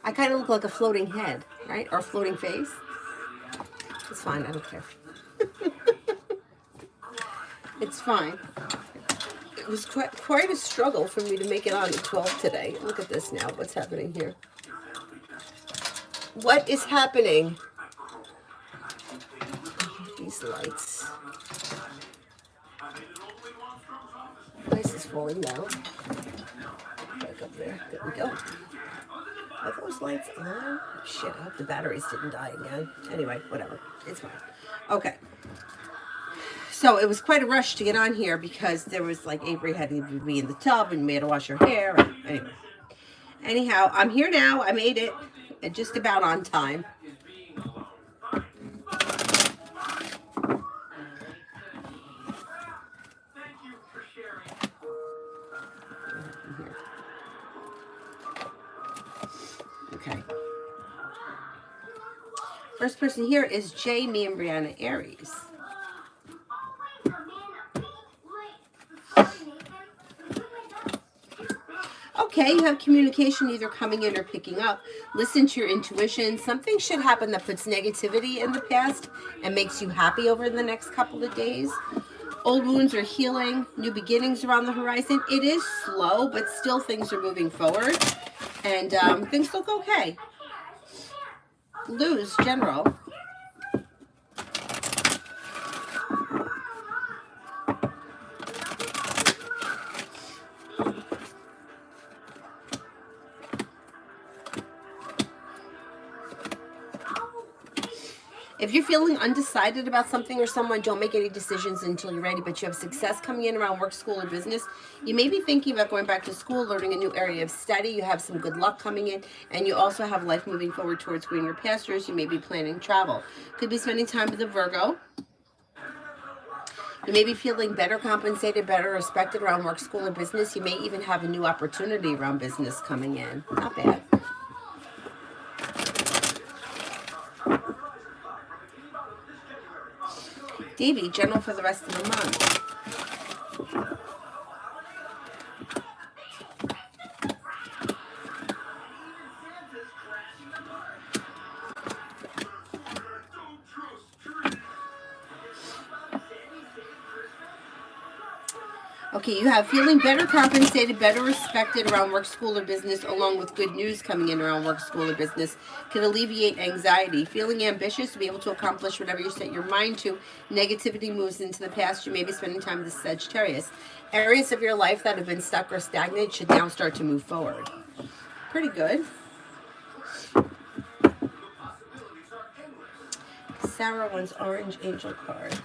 I kind of look like a floating head, right? Or a floating face. It's fine. I don't care. It's fine. It was quite a struggle for me to make it on at 12 today. Look at this now. What's happening here? What is happening? These lights. Ice is falling down. Back up there. There we go. Are those lights on? Shit, I hope the batteries didn't die again. Anyway, whatever. It's fine. Okay. So it was quite a rush to get on here because there was like Avery had to be in the tub and we had to wash her hair. And anyway. Anyhow, I'm here now. I made it. And just about on time. Okay. First person here is Jamie and Brianna Aries. Okay, you have communication either coming in or picking up. Listen to your intuition. Something should happen that puts negativity in the past and makes you happy over the next couple of days. Old wounds are healing. New beginnings are on the horizon. It is slow, but still things are moving forward. And things look okay. Lose, general. If you're feeling undecided about something or someone, don't make any decisions until you're ready, but you have success coming in around work, school, or business. You may be thinking about going back to school, learning a new area of study. You have some good luck coming in, and you also have life moving forward towards greener pastures. You may be planning travel. Could be spending time with a Virgo. You may be feeling better compensated, better respected around work, school, or business. You may even have a new opportunity around business coming in. Not bad. Davy, general for the rest of the month. Okay, you have feeling better compensated, better respected around work, school, or business, along with good news coming in around work, school, or business, can alleviate anxiety. Feeling ambitious to be able to accomplish whatever you set your mind to. Negativity moves into the past. You may be spending time with Sagittarius. Areas of your life that have been stuck or stagnant should now start to move forward. Pretty good. Sarah wants orange angel cards.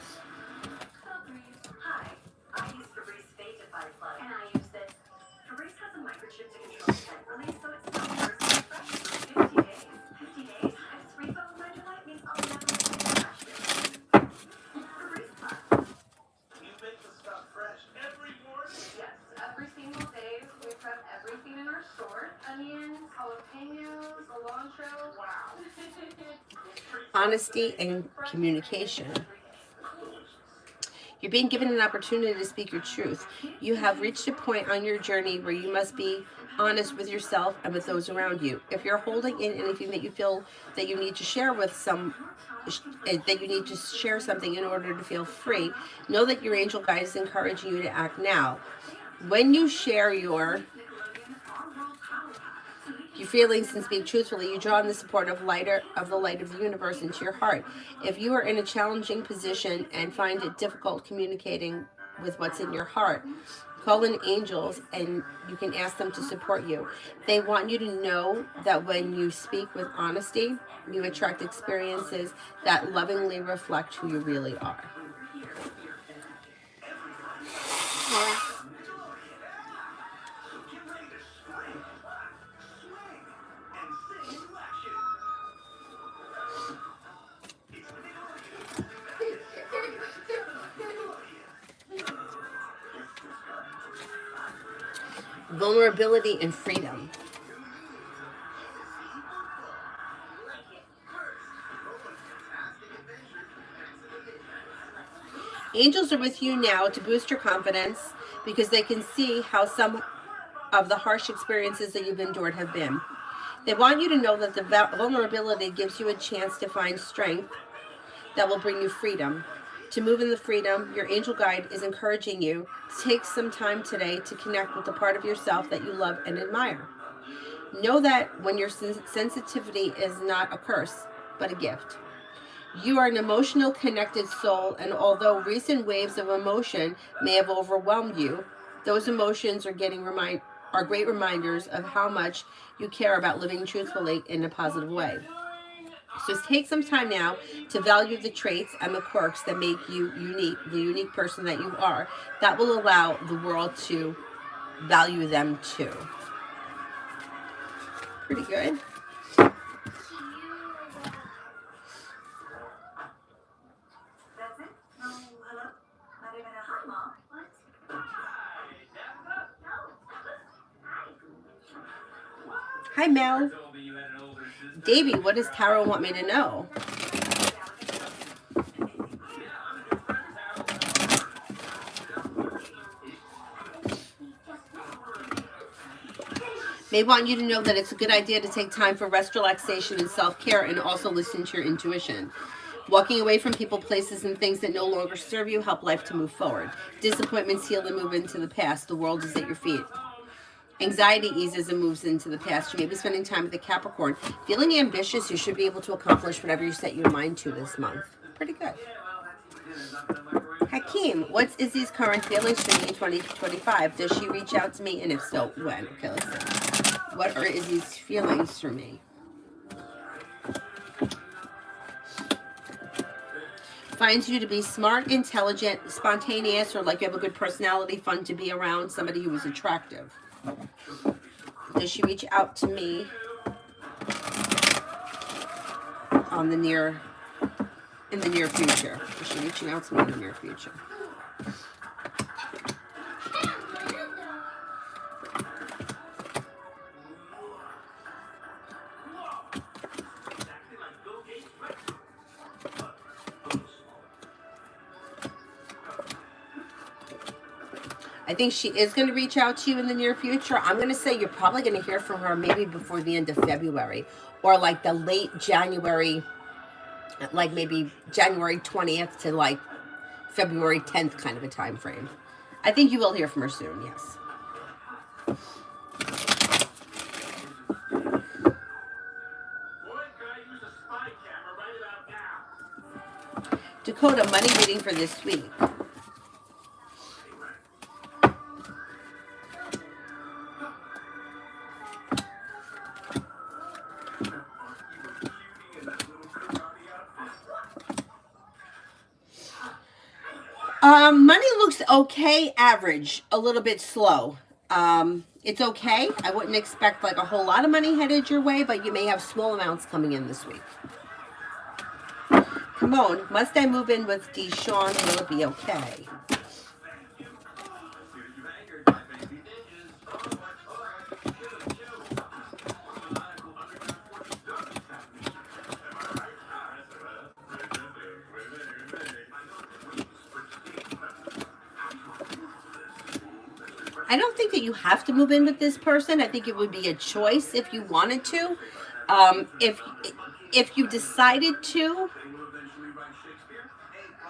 Honesty and communication. You're being given an opportunity to speak your truth. You have reached a point on your journey where you must be honest with yourself and with those around you. If you're holding in anything that you feel that you need to share with that you need to share something in order to feel free, know that your angel guide is encouraging you to act now. When you share your feelings and speak truthfully, you draw in the support of the light of the universe into your heart. If you are in a challenging position and find it difficult communicating with what's in your heart, call in angels and you can ask them to support you. They want you to know that when you speak with honesty, you attract experiences that lovingly reflect who you really are. Vulnerability and freedom. Angels are with you now to boost your confidence because they can see how some of the harsh experiences that you've endured have been. They want you to know that the vulnerability gives you a chance to find strength that will bring you freedom. To move in the freedom, your angel guide is encouraging you to take some time today to connect with the part of yourself that you love and admire. Know that when your sensitivity is not a curse, but a gift. You are an emotional connected soul, and although recent waves of emotion may have overwhelmed you, those emotions are great reminders of how much you care about living truthfully in a positive way. So take some time now to value the traits and the quirks that make you unique, the unique person that you are. That will allow the world to value them too. Pretty good. Hi, Mel. Davey, what does Tarot want me to know? They want you to know that it's a good idea to take time for rest, relaxation, and self-care, and also listen to your intuition. Walking away from people, places, and things that no longer serve you help life to move forward. Disappointments heal and move into the past. The world is at your feet. Anxiety eases and moves into the past. You may be spending time with the Capricorn. Feeling ambitious, you should be able to accomplish whatever you set your mind to this month. Pretty good. Hakeem, what's Izzy's current feelings for me in 2025? Does she reach out to me? And if so, when? Okay, let's see. What are Izzy's feelings for me? Finds you to be smart, intelligent, spontaneous, or like you have a good personality, fun to be around, somebody who is attractive. Does she reach out to me in the near future? Is she reaching out to me in the near future? I think she is going to reach out to you in the near future. I'm going to say you're probably going to hear from her maybe before the end of February, or like the late January, like maybe January 20th to like February 10th kind of a time frame. I think you will hear from her soon, yes. Dakota, money reading for this week. Money looks okay, average, a little bit slow. It's okay. I wouldn't expect like a whole lot of money headed your way, but you may have small amounts coming in this week. Come on, must I move in with Deshawn? Will it be okay? I don't think that you have to move in with this person. I think it would be a choice if you wanted to. If you decided to,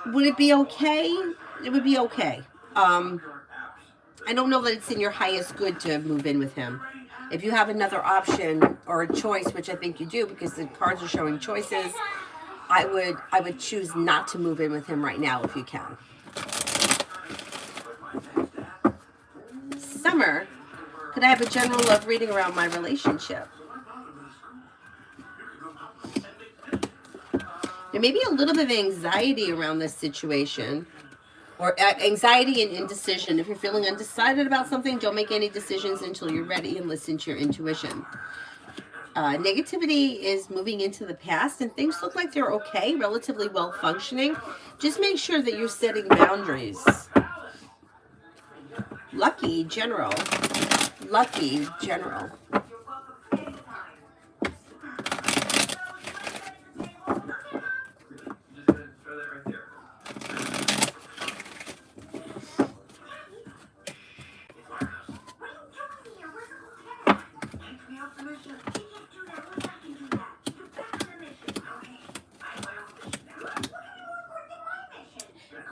would it be okay? It would be okay. I don't know that it's in your highest good to move in with him. If you have another option or a choice, which I think you do because the cards are showing choices, I would choose not to move in with him right now if you can. Summer, could I have a general love reading around my relationship? There may be a little bit of anxiety around this situation, or anxiety and indecision. If you're feeling undecided about something, don't make any decisions until you're ready and listen to your intuition. Negativity is moving into the past, and things look like they're okay, relatively well functioning. Just make sure that you're setting boundaries. Lucky General. Lucky General.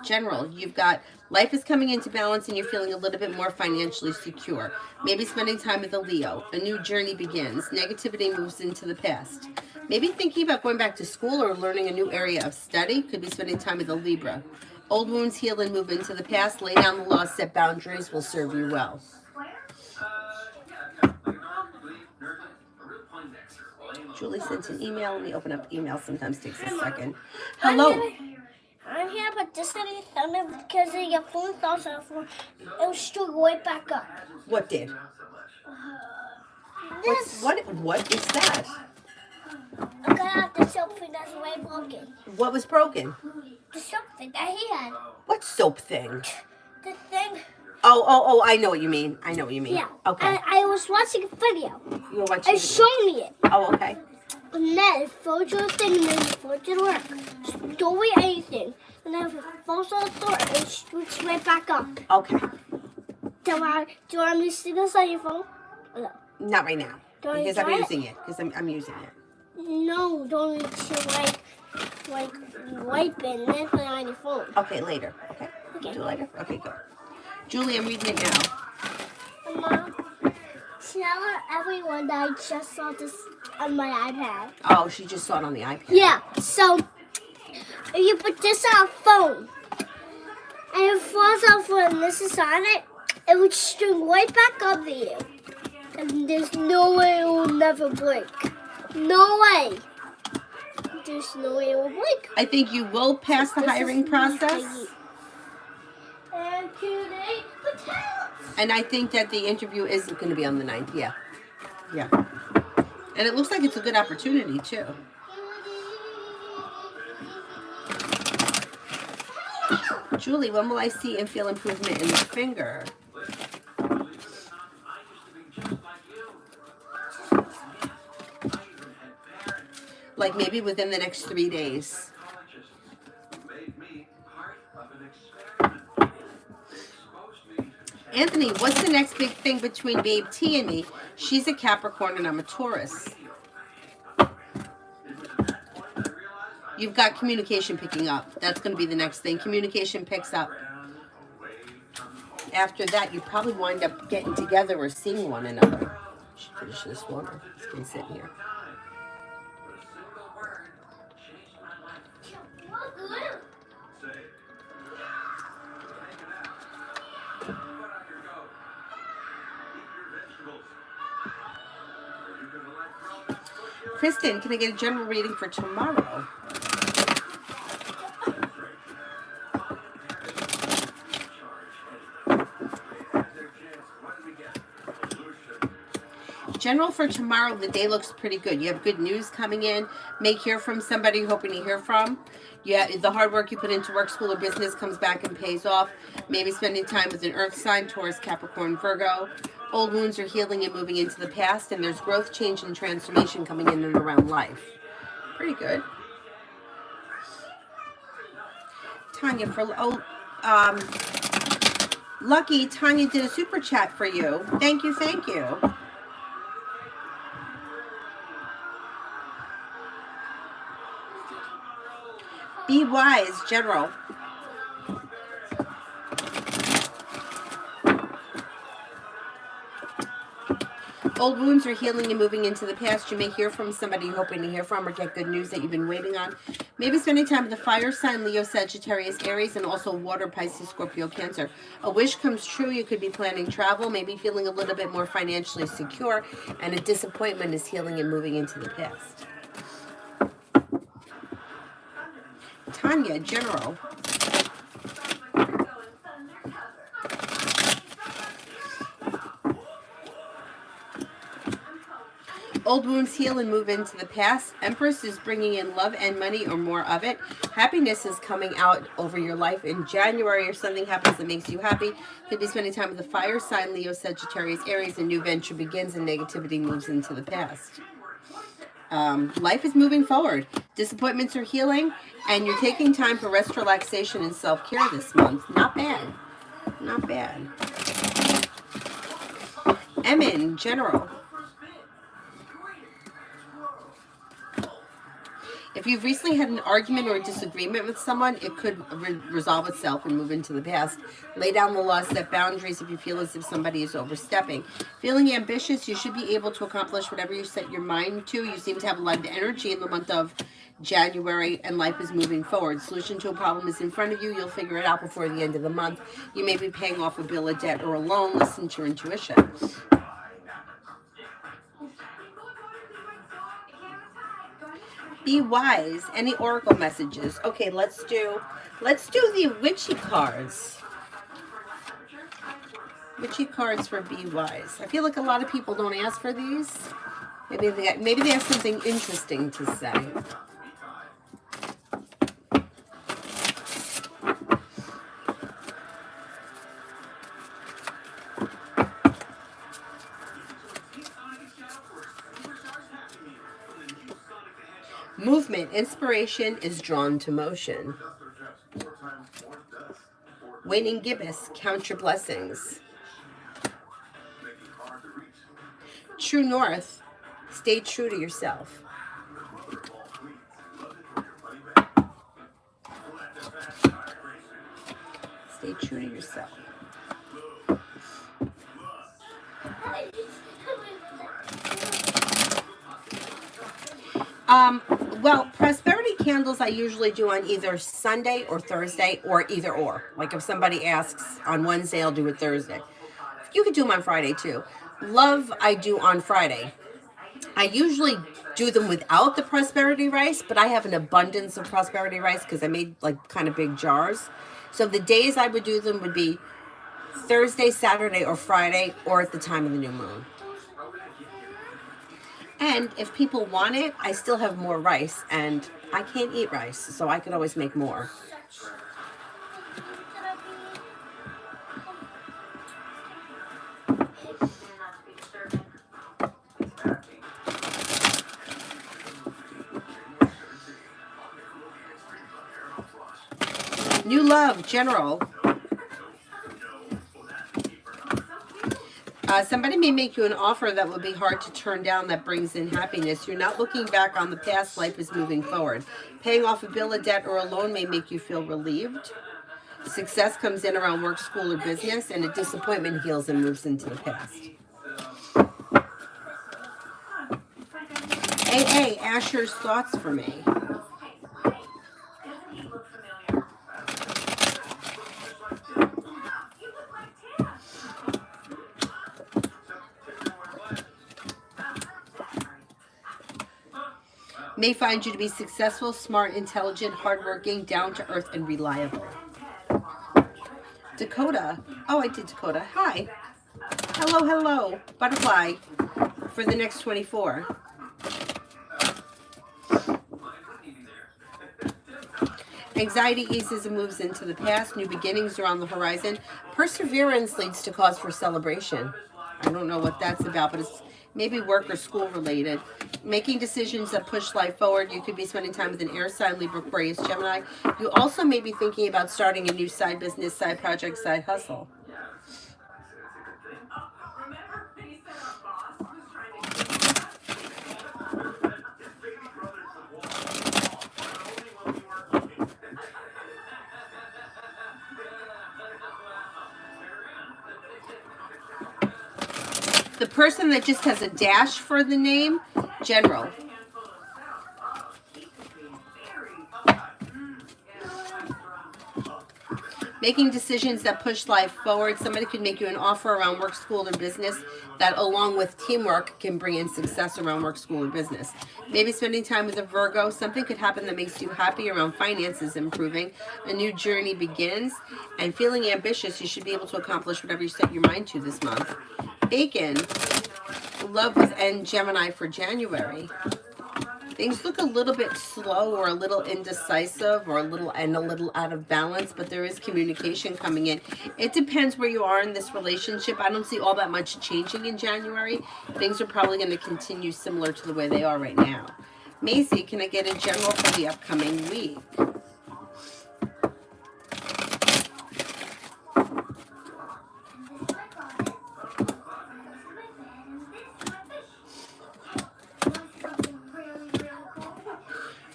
General, you've got life is coming into balance and you're feeling a little bit more financially secure. Maybe spending time with a Leo. A new journey begins. Negativity moves into the past. Maybe thinking about going back to school or learning a new area of study. Could be spending time with a Libra. Old wounds heal and move into the past. Lay down the law, set boundaries will serve you well. Julie sent an email. Let me open up email. Sometimes takes a second. Hello. I'm here, but this didn't thunder because your phone falls off. It was still right back up. What did? This. What is that? I'm gonna have the soap thing that's way broken. What was broken? The soap thing that he had. What soap thing? The thing. Oh, I know what you mean. Yeah. Okay. I was watching a video. You were watching. It showed me it. Oh, okay. And then it folds your thing and then it folds your work. Just don't read anything. And then if it falls on the floor, it shoots right back up. Okay. Do you want me to see this on your phone? Or no? Not right now. Don't Because you I'm try using it. Because I'm using it. No, don't need to wipe it and then put it on your phone. Okay, later. Okay. Okay. Do it later. Okay, good. Julie, I'm reading it now. Mom, tell everyone that I just saw this on my iPad. Oh, she just saw it on the iPad. Yeah, so if you put this on a phone and it falls off when this is on it, it would string right back up to you. And there's no way it will never break. No way. There's no way it will break. I think you will pass the hiring process. And today, And I think that the interview is going to be on the 9th. Yeah. Yeah. And it looks like it's a good opportunity, too. Julie, when will I see and feel improvement in the finger? Like maybe within the next 3 days. Anthony, what's the next big thing between Babe T and me? She's a Capricorn and I'm a Taurus. You've got communication picking up. That's going to be the next thing. Communication picks up. After that, you probably wind up getting together or seeing one another. Should finish this water. It's been sitting here. Kristen, can I get a general reading for tomorrow? General for tomorrow, the day looks pretty good. You have good news coming in. May hear from somebody you're hoping to hear from. Yeah, the hard work you put into work, school, or business comes back and pays off. Maybe spending time with an earth sign, Taurus, Capricorn, Virgo. Old wounds are healing and moving into the past, and there's growth, change, and transformation coming in and around life. Pretty good. Tanya, Lucky, Tanya did a super chat for you. Thank you, thank you. Be wise, General. Old wounds are healing and moving into the past. You may hear from somebody you're hoping to hear from or get good news that you've been waiting on. Maybe spending time with the fire sign, Leo, Sagittarius, Aries, and also water, Pisces, Scorpio, Cancer. A wish comes true. You could be planning travel, maybe feeling a little bit more financially secure, and a disappointment is healing and moving into the past. Tanya, General. Old wounds heal and move into the past. Empress is bringing in love and money or more of it. Happiness is coming out over your life in January, or something happens that makes you happy. Could be spending time with the fire sign, Leo, Sagittarius, Aries. A new venture begins and negativity moves into the past. Life is moving forward. Disappointments are healing, and you're taking time for rest, relaxation, and self-care this month. Not bad. Not bad. Emin, General. If you've recently had an argument or a disagreement with someone, it could resolve itself and move into the past. Lay down the law, set boundaries if you feel as if somebody is overstepping. Feeling ambitious, you should be able to accomplish whatever you set your mind to. You seem to have a lot of energy in the month of January, and life is moving forward. Solution to a problem is in front of you. You'll figure it out before the end of the month. You may be paying off a bill, a debt, or a loan. Listen to your intuition. Be wise. Any oracle messages? Okay, let's do the witchy cards. Witchy cards for be wise. I feel like a lot of people don't ask for these. Maybe they have something interesting to say. Movement. Inspiration is drawn to motion. Waiting gibbous. Count your blessings. True north. Stay true to yourself. Stay true to yourself. Well, prosperity candles I usually do on either Sunday or Thursday, or either or. Like if somebody asks on Wednesday, I'll do it Thursday. You could do them on Friday too. Love I do on Friday. I usually do them without the prosperity rice, but I have an abundance of prosperity rice because I made like kind of big jars. So the days I would do them would be Thursday, Saturday, or Friday, or at the time of the new moon. And if people want it, I still have more rice, and I can't eat rice, so I could always make more. New love, general. Somebody may make you an offer that would be hard to turn down that brings in happiness. You're not looking back on the past. Life is moving forward. Paying off a bill, a debt, or a loan may make you feel relieved. Success comes in around work, school, or business, and a disappointment heals and moves into the past. Hey, Asher's thoughts for me. May find you to be successful, smart, intelligent, hardworking, down to earth, and reliable. Dakota. Oh, I did Dakota. Hi. Hello. Butterfly for the next 24. Anxiety eases and moves into the past. New beginnings are on the horizon. Perseverance leads to cause for celebration. I don't know what that's about, but it's maybe work or school related. Making decisions that push life forward. You could be spending time with an air sign, Libra, Aquarius, Gemini. You also may be thinking about starting a new side business, side project, side hustle. The person that just has a dash for the name, general. Making decisions that push life forward. Somebody could make you an offer around work, school, or business that, along with teamwork, can bring in success around work, school, or business. Maybe spending time with a Virgo. Something could happen that makes you happy around finances improving. A new journey begins. And feeling ambitious, you should be able to accomplish whatever you set your mind to this month. Bacon. Love and Gemini for January. Things look a little bit slow or a little indecisive or a little out of balance, but there is communication coming in. It depends where you are in this relationship. I don't see all that much changing in January. Things are probably going to continue similar to the way they are right now. Maisie, can I get a general for the upcoming week?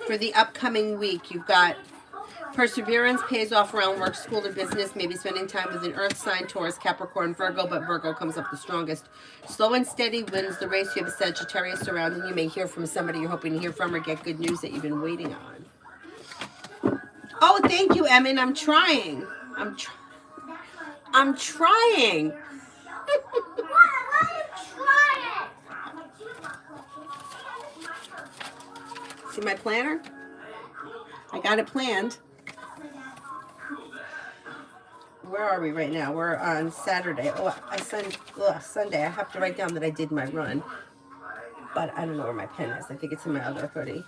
For the upcoming week, you've got perseverance pays off around work, school, or business. Maybe spending time with an earth sign, Taurus, Capricorn, Virgo, but Virgo comes up the strongest. Slow and steady wins the race. You have a Sagittarius surrounding you. You may hear from somebody you're hoping to hear from or get good news that you've been waiting on. Oh, thank you, Emin. I'm trying. I'm trying. See my planner? I got it planned. Where are we right now? We're on Saturday. Sunday. I have to write down that I did my run. But I don't know where my pen is. I think it's in my other hoodie.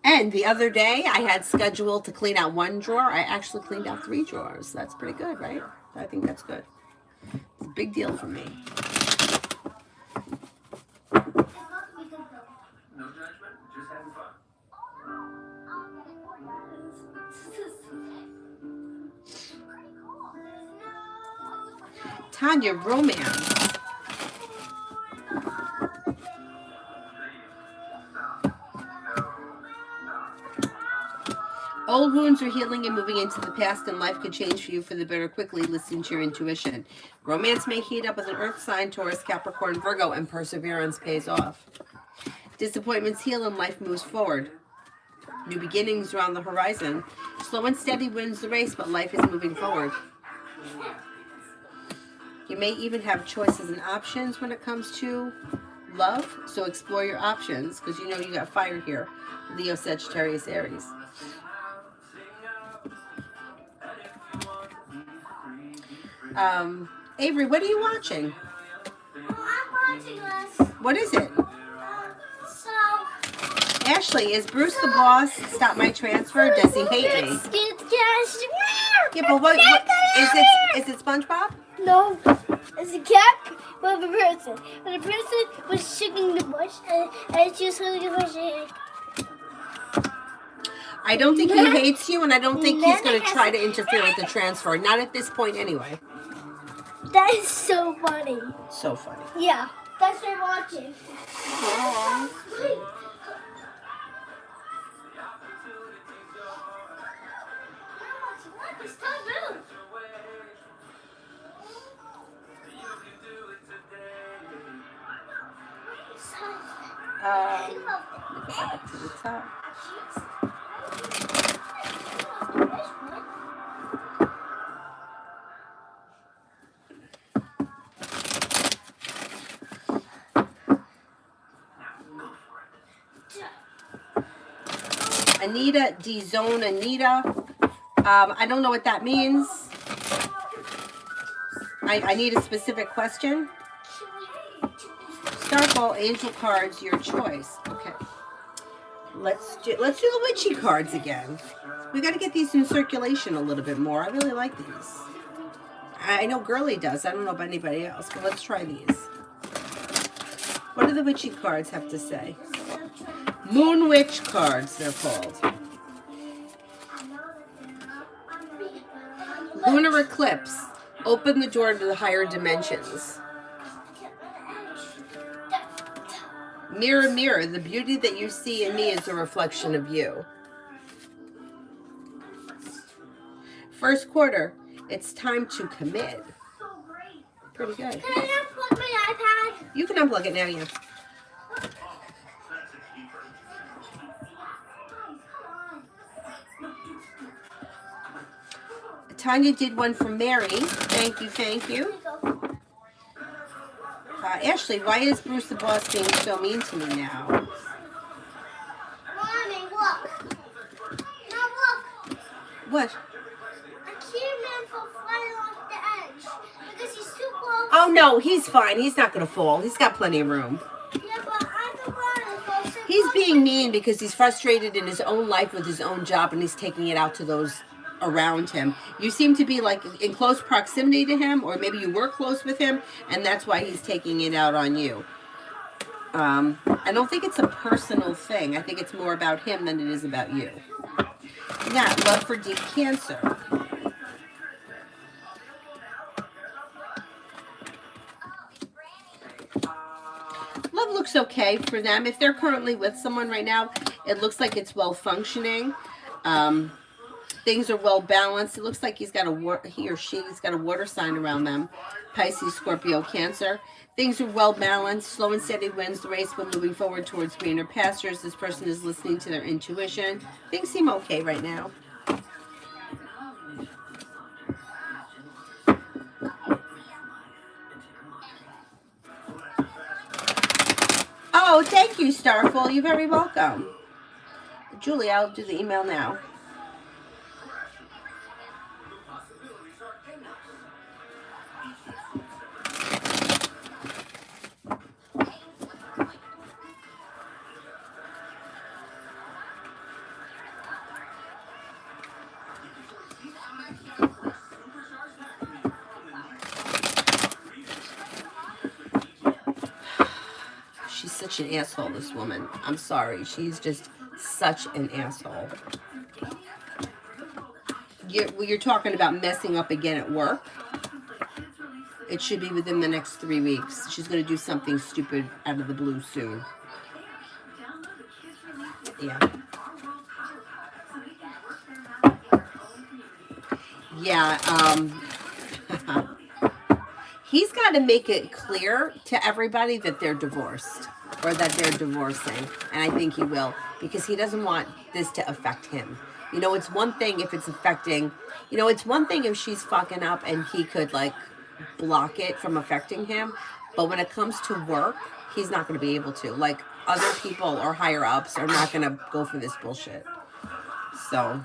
And the other day, I had scheduled to clean out one drawer. I actually cleaned out 3 drawers. That's pretty good, right? I think that's good. It's a big deal for me. No judgment, just having fun. Tanya, romance. Old wounds are healing and moving into the past, and life could change for you for the better quickly. Listen to your intuition. Romance may heat up with an earth sign, Taurus, Capricorn, Virgo, and perseverance pays off. Disappointments heal and life moves forward. New beginnings are on the horizon. Slow and steady wins the race, but life is moving forward. You may even have choices and options when it comes to love, so explore your options, because you know you got fire here. Leo, Sagittarius, Aries. Avery, what are you watching? I'm watching this. What is it? Ashley, is Bruce the boss? Stop my transfer? Does he hate me? Yeah, but what is it SpongeBob? No, it's a cat with a person. And the person was shaking the bush, and she was holding a bush. I don't think he hates you, and I don't think he's going to try to interfere with the transfer. Not at this point, anyway. That is so funny. So funny. Yeah, that's what I'm watching. Aww. Back to the top. Anita, D-Zone Anita. I don't know what that means. I need a specific question. Starfall, angel cards, your choice. Okay. Let's do the witchy cards again. We got to get these in circulation a little bit more. I really like these. I know Girly does. I don't know about anybody else, but let's try these. What do the witchy cards have to say? Moon Witch cards, they're called. Lunar eclipse. Open the door to the higher dimensions. Mirror, mirror, the beauty that you see in me is a reflection of you. First quarter, it's time to commit. Pretty good. Can I unplug my iPad? You can unplug it now, yeah. Tanya did one for Mary. Thank you, thank you. Ashley, why is Bruce the boss being so mean to me now? Mommy, look. Now look. What? I can't man for flying off the edge because he's too close. Oh, no, he's fine. He's not going to fall. He's got plenty of room. Yeah, but I'm the one who's He's being mean because he's frustrated in his own life with his own job, and he's taking it out to those around him. You seem to be like in close proximity to him, or maybe you were close with him, and that's why he's taking it out on you. I don't think it's a personal thing. I think it's more about him than it is about you. Now, love for deep Cancer. love looks okay for them. If they're currently with someone right now, it looks like it's well functioning. Things are well balanced. It looks like he or she's got a water sign around them. Pisces, Scorpio, Cancer. Things are well balanced. Slow and steady wins the race, but moving forward towards greener pastures. This person is listening to their intuition. Things seem okay right now. Oh, thank you, Starful. You're very welcome. Julie, I'll do the email now. She's such an asshole, this woman. I'm sorry. She's just such an asshole. You're talking about messing up again at work. It should be within the next 3 weeks. She's going to do something stupid out of the blue soon. Yeah. Yeah, he's got to make it clear to everybody that they're divorced or that they're divorcing. And I think he will, because he doesn't want this to affect him. You know, it's one thing if it's affecting, you know, it's one thing if she's fucking up and he could like block it from affecting him. But when it comes to work, he's not going to be able to. Like other people or higher ups are not going to go for this bullshit. So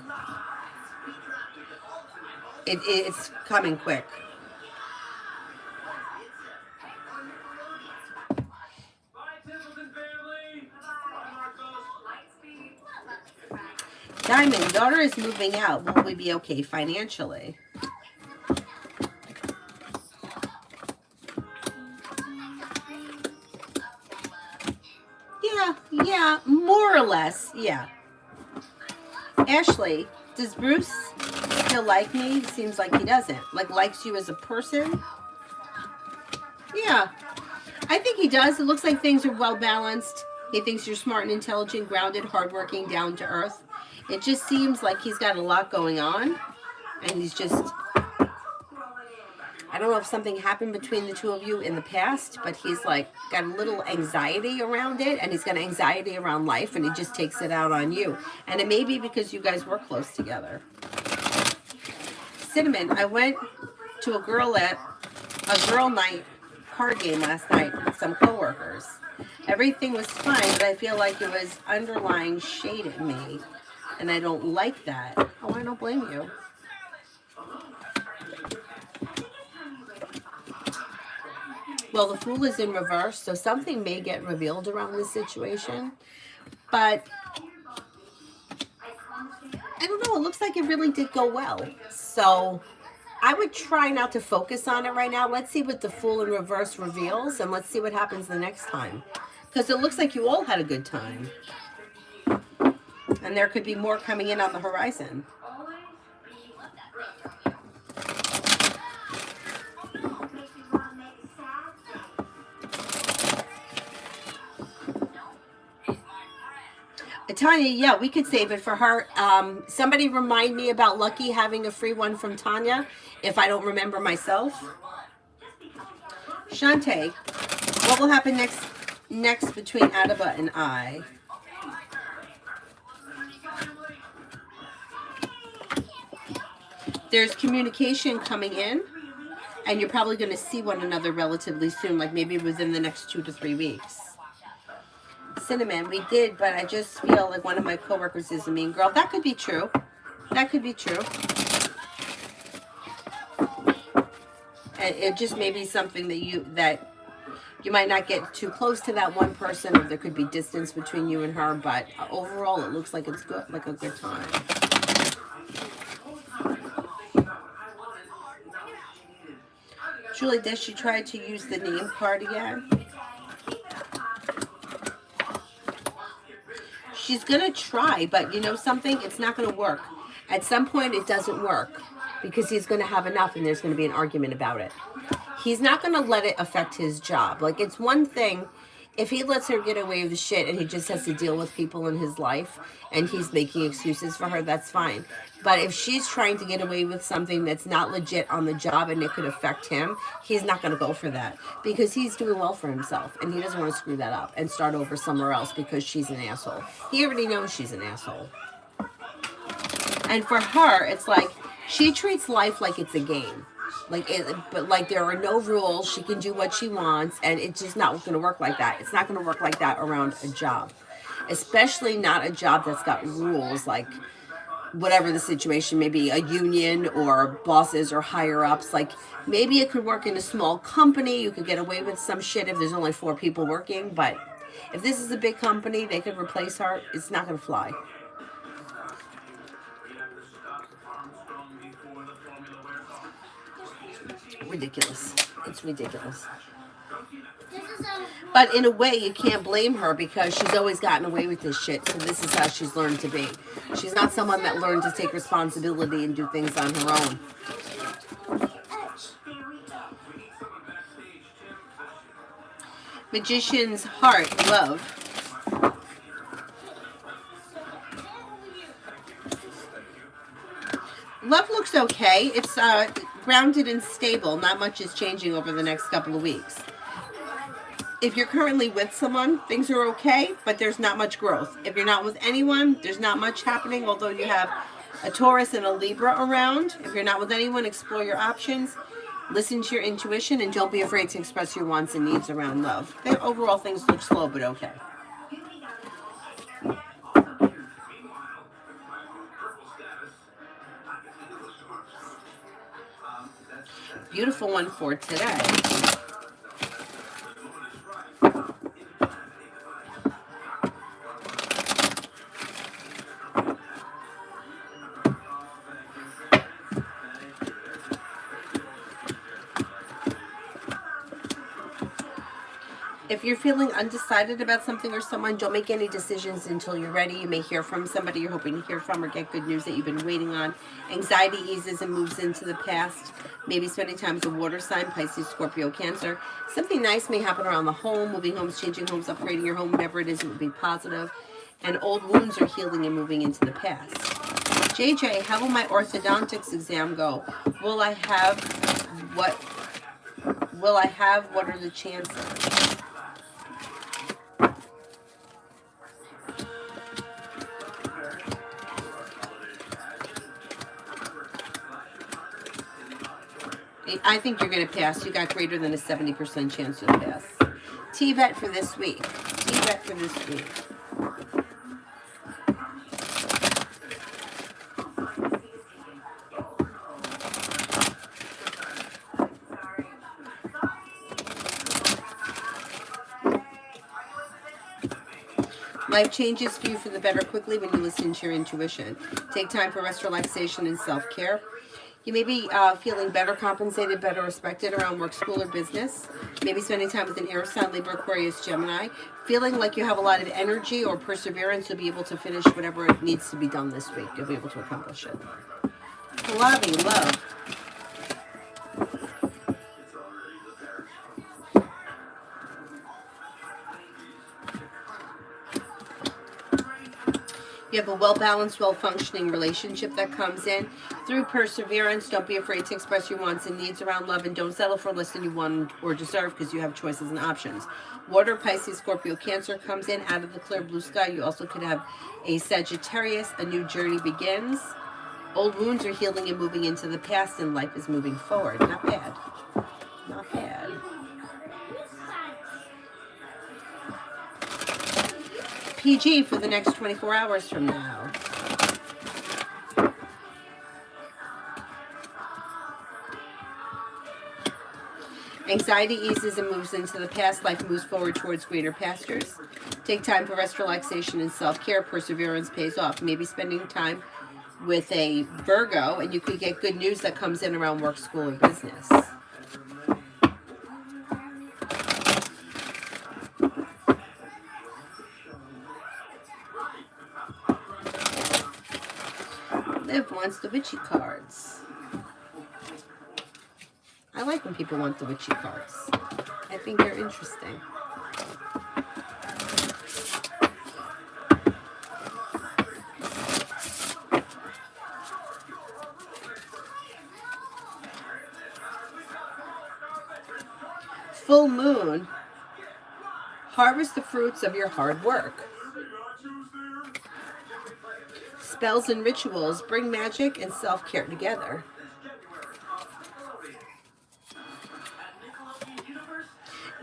it's coming quick. Diamond, daughter is moving out. Will we be okay financially? Yeah, more or less, yeah. Ashley, does Bruce still like me? He seems like he doesn't. Like, likes you as a person? Yeah, I think he does. It looks like things are well balanced. He thinks you're smart and intelligent, grounded, hardworking, down to earth. It just seems like he's got a lot going on. And he's just... I don't know if something happened between the two of you in the past, but he's like got a little anxiety around it, and he's got anxiety around life, and he just takes it out on you. And it may be because you guys work close together. Cinnamon, I went to a girl night card game last night with some coworkers. Everything was fine, but I feel like it was underlying shade at me, and I don't like that. Oh, I don't blame you. Well, the Fool is in reverse, so something may get revealed around this situation. But I don't know. It looks like it really did go well. So I would try not to focus on it right now. Let's see what the Fool in reverse reveals, and let's see what happens the next time. Because it looks like you all had a good time. And there could be more coming in on the horizon. Tanya, yeah, we could save it for her. Somebody remind me about Lucky having a free one from Tanya, if I don't remember myself. Shantae, what will happen next between Adaba and I? There's communication coming in, and you're probably going to see one another relatively soon, like maybe within the next 2 to 3 weeks. Cinnamon, we did, but I just feel like one of my coworkers is a mean girl. That could be true. That could be true. And it just may be something that you might not get too close to that one person, or there could be distance between you and her, but overall it looks like it's good, like a good time. Julie, does she try to use the name card again? She's going to try, but you know something? It's not going to work. At some point, it doesn't work because he's going to have enough and there's going to be an argument about it. He's not going to let it affect his job. Like, it's one thing If he lets her get away with shit and he just has to deal with people in his life and he's making excuses for her, that's fine. But if she's trying to get away with something that's not legit on the job and it could affect him, he's not going to go for that because he's doing well for himself and he doesn't want to screw that up and start over somewhere else because she's an asshole. He already knows she's an asshole. And for her, it's like she treats life like it's a game. But like there are no rules. She can do what she wants, and it's just not going to work like that. It's not going to work like that around a job, especially not a job that's got rules. Like whatever the situation may be, a union or bosses or higher ups. Like maybe it could work in a small company. You could get away with some shit if there's only 4 people working. But if this is a big company, they could replace her. It's not going to fly. Ridiculous. It's ridiculous. But in a way, you can't blame her because she's always gotten away with this shit. So this is how she's learned to be. She's not someone that learned to take responsibility and do things on her own. Magician's heart, love. Love looks okay. It's grounded and stable. Not much is changing over the next couple of weeks. If you're currently with someone, things are okay, but there's not much growth. If you're not with anyone, there's not much happening, although you have a Taurus and a Libra around. If you're not with anyone, explore your options. Listen to your intuition, and don't be afraid to express your wants and needs around love. Overall, things look slow, but okay. Beautiful one for today. If you're feeling undecided about something or someone, don't make any decisions until you're ready. You may hear from somebody you're hoping to hear from or get good news that you've been waiting on. Anxiety eases and moves into the past. Maybe spending time with a water sign, Pisces, Scorpio, Cancer. Something nice may happen around the home, moving homes, changing homes, upgrading your home, whatever it is, it would be positive. And old wounds are healing and moving into the past. JJ, how will my orthodontics exam go? What are the chances? I think you're going to pass. You got greater than a 70% chance you'll pass. TVET for this week. TVET for this week. Life changes for you for the better quickly when you listen to your intuition. Take time for rest, relaxation, and self-care. You may be feeling better compensated, better respected around work, school, or business. Maybe spending time with an air sign, Libra, Aquarius, Gemini. Feeling like you have a lot of energy or perseverance, you'll be able to finish whatever needs to be done this week. You'll be able to accomplish it. Love. You have a well-balanced, well-functioning relationship that comes in. Through perseverance, don't be afraid to express your wants and needs around love, and don't settle for less than you want or deserve because you have choices and options. Water, Pisces, Scorpio, Cancer comes in out of the clear blue sky. You also could have a Sagittarius. A new journey begins. Old wounds are healing and moving into the past, and life is moving forward. Not bad. Not bad. PG for the next 24 hours from now. Anxiety eases and moves into the past. Life moves forward towards greater pastures. Take time for rest, relaxation, and self-care. Perseverance pays off. Maybe spending time with a Virgo, and you could get good news that comes in around work, school, or business. Liv wants the witchy cards. I like when people want the witchy cards. I think they're interesting. Full moon. Harvest the fruits of your hard work. Spells and rituals bring magic and self-care together.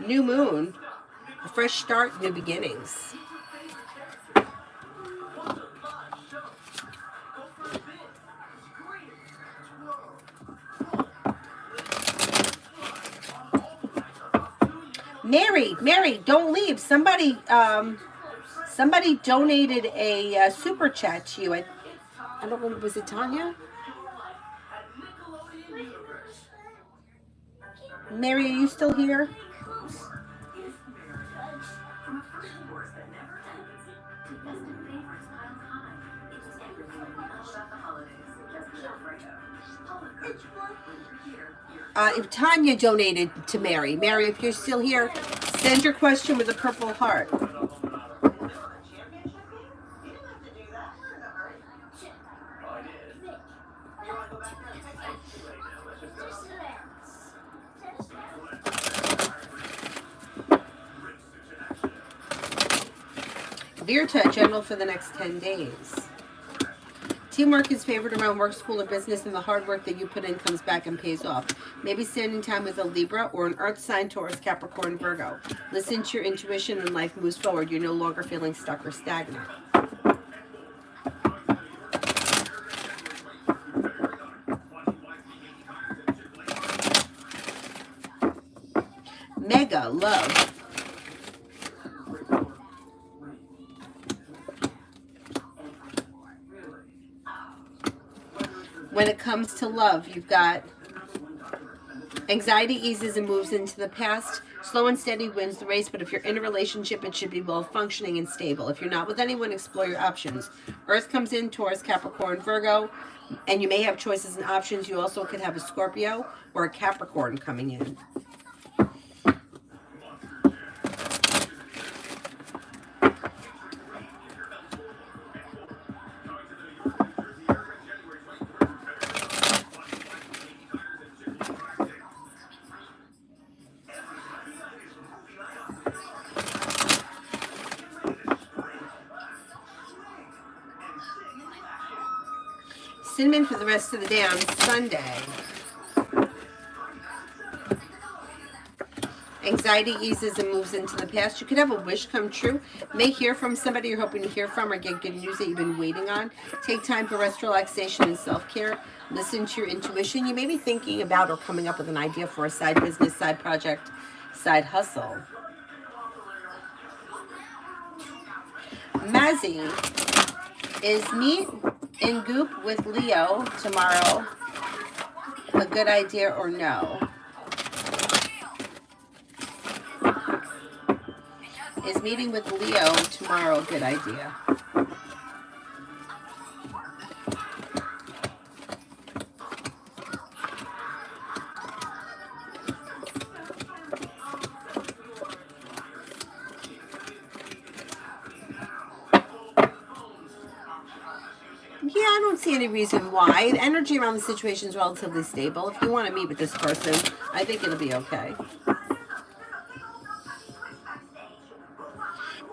New moon. A fresh start, new beginnings. Mary, don't leave. Somebody donated a super chat to you. I don't remember. Was it Tanya? Mary, are you still here? If Tanya donated to Mary. Mary, if you're still here, send your question with a purple heart. Virta, general for the next 10 days. Teamwork is favored around work, school, or business, and the hard work that you put in comes back and pays off. Maybe spending time with a Libra or an Earth sign, Taurus, Capricorn, Virgo. Listen to your intuition and life moves forward. You're no longer feeling stuck or stagnant. Mega, love. When it comes to love, you've got anxiety eases and moves into the past. Slow and steady wins the race, but if you're in a relationship, it should be well functioning and stable. If you're not with anyone, explore your options. Earth comes in, Taurus, Capricorn, Virgo, and you may have choices and options. You also could have a Scorpio or a Capricorn coming in. Cinnamon for the rest of the day on Sunday. Anxiety eases and moves into the past. You could have a wish come true. May hear from somebody you're hoping to hear from or get good news that you've been waiting on. Take time for rest, relaxation, and self-care. Listen to your intuition. You may be thinking about or coming up with an idea for a side business, side project, side hustle. Mazzy, is meet and goop with Leo tomorrow a good idea or no? Is meeting with Leo tomorrow a good idea? Yeah, I don't see any reason why. The energy around the situation is relatively stable. If you want to meet with this person, I think it'll be okay.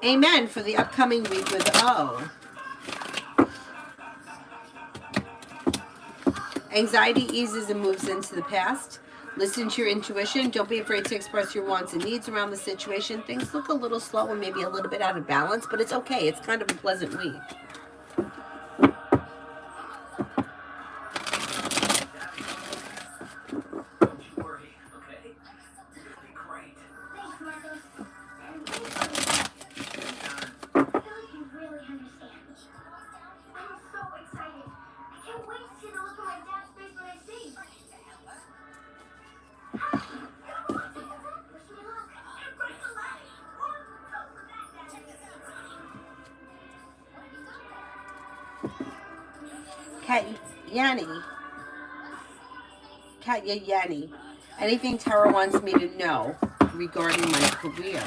Amen for the upcoming week with O. Anxiety eases and moves into the past. Listen to your intuition. Don't be afraid to express your wants and needs around the situation. Things look a little slow and maybe a little bit out of balance, but it's okay. It's kind of a pleasant week. Katya Yanni. Anything Tara wants me to know regarding my career.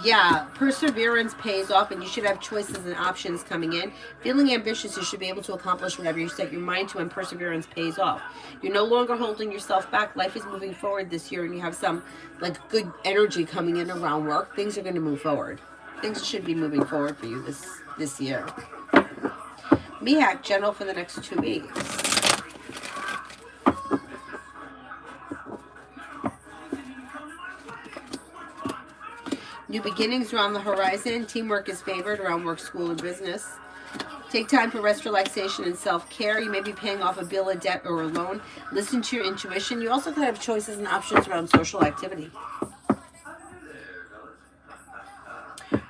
Yeah, perseverance pays off, and you should have choices and options coming in. Feeling ambitious, you should be able to accomplish whatever you set your mind to, and perseverance pays off. You're no longer holding yourself back. Life is moving forward this year, and you have some like good energy coming in around work. Things are going to move forward. Things should be moving forward for you this year. Mihak, general for the next 2 weeks. New beginnings are on the horizon. Teamwork is favored around work, school, and business. Take time for rest, relaxation, and self-care. You may be paying off a bill, a debt, or a loan. Listen to your intuition. You also could have choices and options around social activity.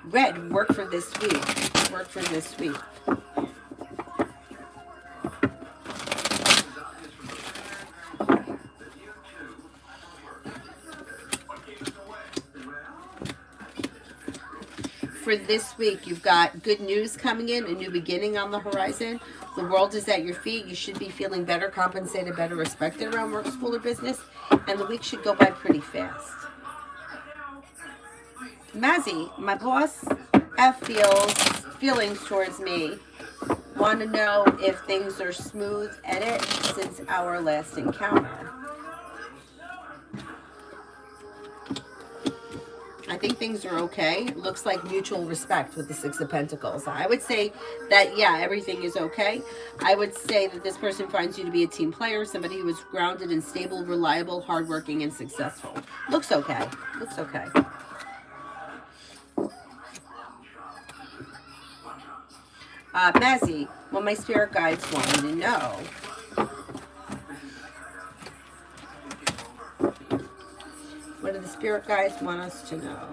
Red, work for this week. Work for this week. For this week, you've got good news coming in, a new beginning on the horizon. The world is at your feet. You should be feeling better, compensated, better respected around work, school, or business. And the week should go by pretty fast. Mazzy, my boss feelings towards me. Want to know if things are smooth edit since our last encounter. I think things are okay. Looks like mutual respect with the Six of Pentacles. I would say that, yeah, everything is okay. I would say that this person finds you to be a team player, somebody who is grounded and stable, reliable, hardworking, and successful. Looks okay. Looks okay. Mazzy, what my spirit guides want me to know. What do the spirit guides want us to know?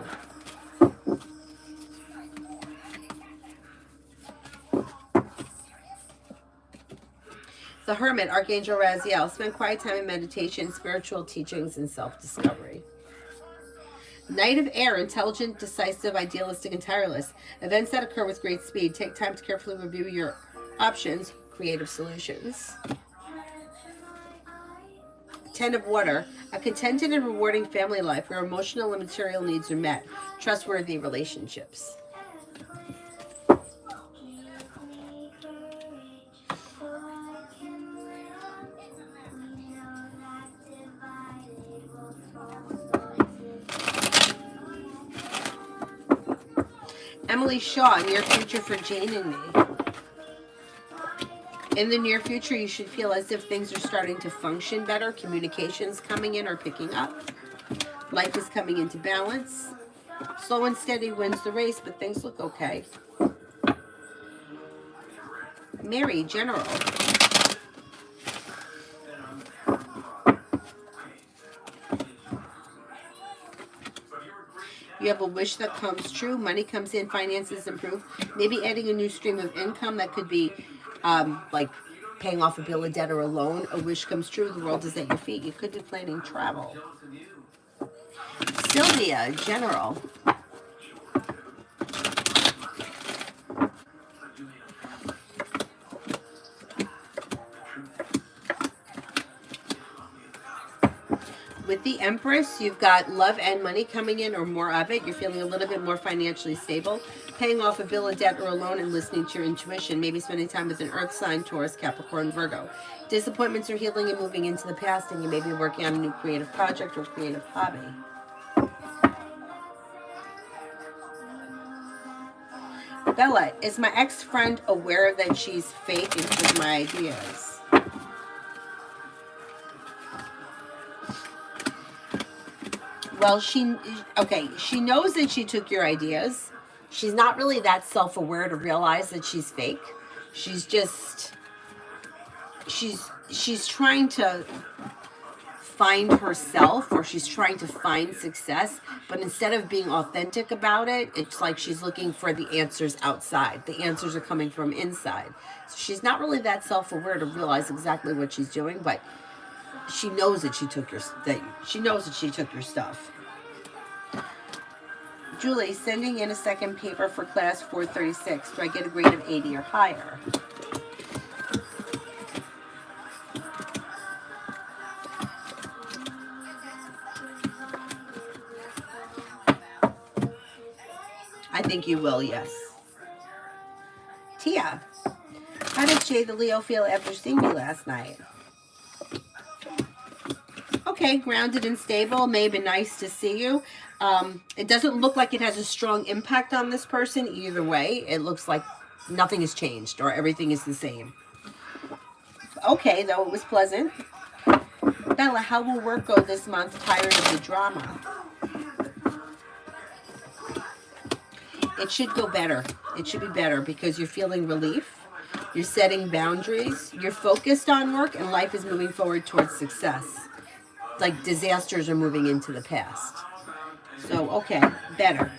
The Hermit, Archangel Raziel. Spend quiet time in meditation, spiritual teachings, and self-discovery. Knight of Air, intelligent, decisive, idealistic, and tireless. Events that occur with great speed. Take time to carefully review your options. Creative solutions. Ten of Water, a contented and rewarding family life where emotional and material needs are met. Trustworthy relationships. Emily Shaw, near future for Jane and me. In the near future, you should feel as if things are starting to function better. Communications coming in or picking up. Life is coming into balance. Slow and steady wins the race, but things look okay. Mary, General. You have a wish that comes true. Money comes in, finances improve. Maybe adding a new stream of income that could be like paying off a bill, a debt, or a loan. A wish comes true. The world is at your feet. You could be planning travel. Sylvia, General. With the Empress, you've got love and money coming in, or more of it. You're feeling a little bit more financially stable. Paying off a bill, a debt, or a loan, and listening to your intuition. Maybe spending time with an Earth sign, Taurus, Capricorn, Virgo. Disappointments are healing and moving into the past, and you may be working on a new creative project or creative hobby. Bella, is my ex-friend aware that she's fake and took my ideas? Well, she knows that she took your ideas. She's not really that self-aware to realize that she's fake. She's just, she's trying to find herself, or she's trying to find success, but instead of being authentic about it, it's like she's looking for the answers outside. The answers are coming from inside. So she's not really that self-aware to realize exactly what she's doing, but she knows that she took your stuff. Julie, sending in a second paper for class 436. Do I get a grade of 80 or higher? think you will, yes. Tia, how did Jay the Leo feel after seeing me last night? Okay, grounded and stable. May have been nice to see you. It doesn't look like it has a strong impact on this person either way. It looks like nothing has changed or everything is the same. Okay, though, it was pleasant. Bella, how will work go this month? Tired of the drama. It should go better. It should be better because you're feeling relief. You're setting boundaries. You're focused on work and life is moving forward towards success. Like disasters are moving into the past. So, okay, better.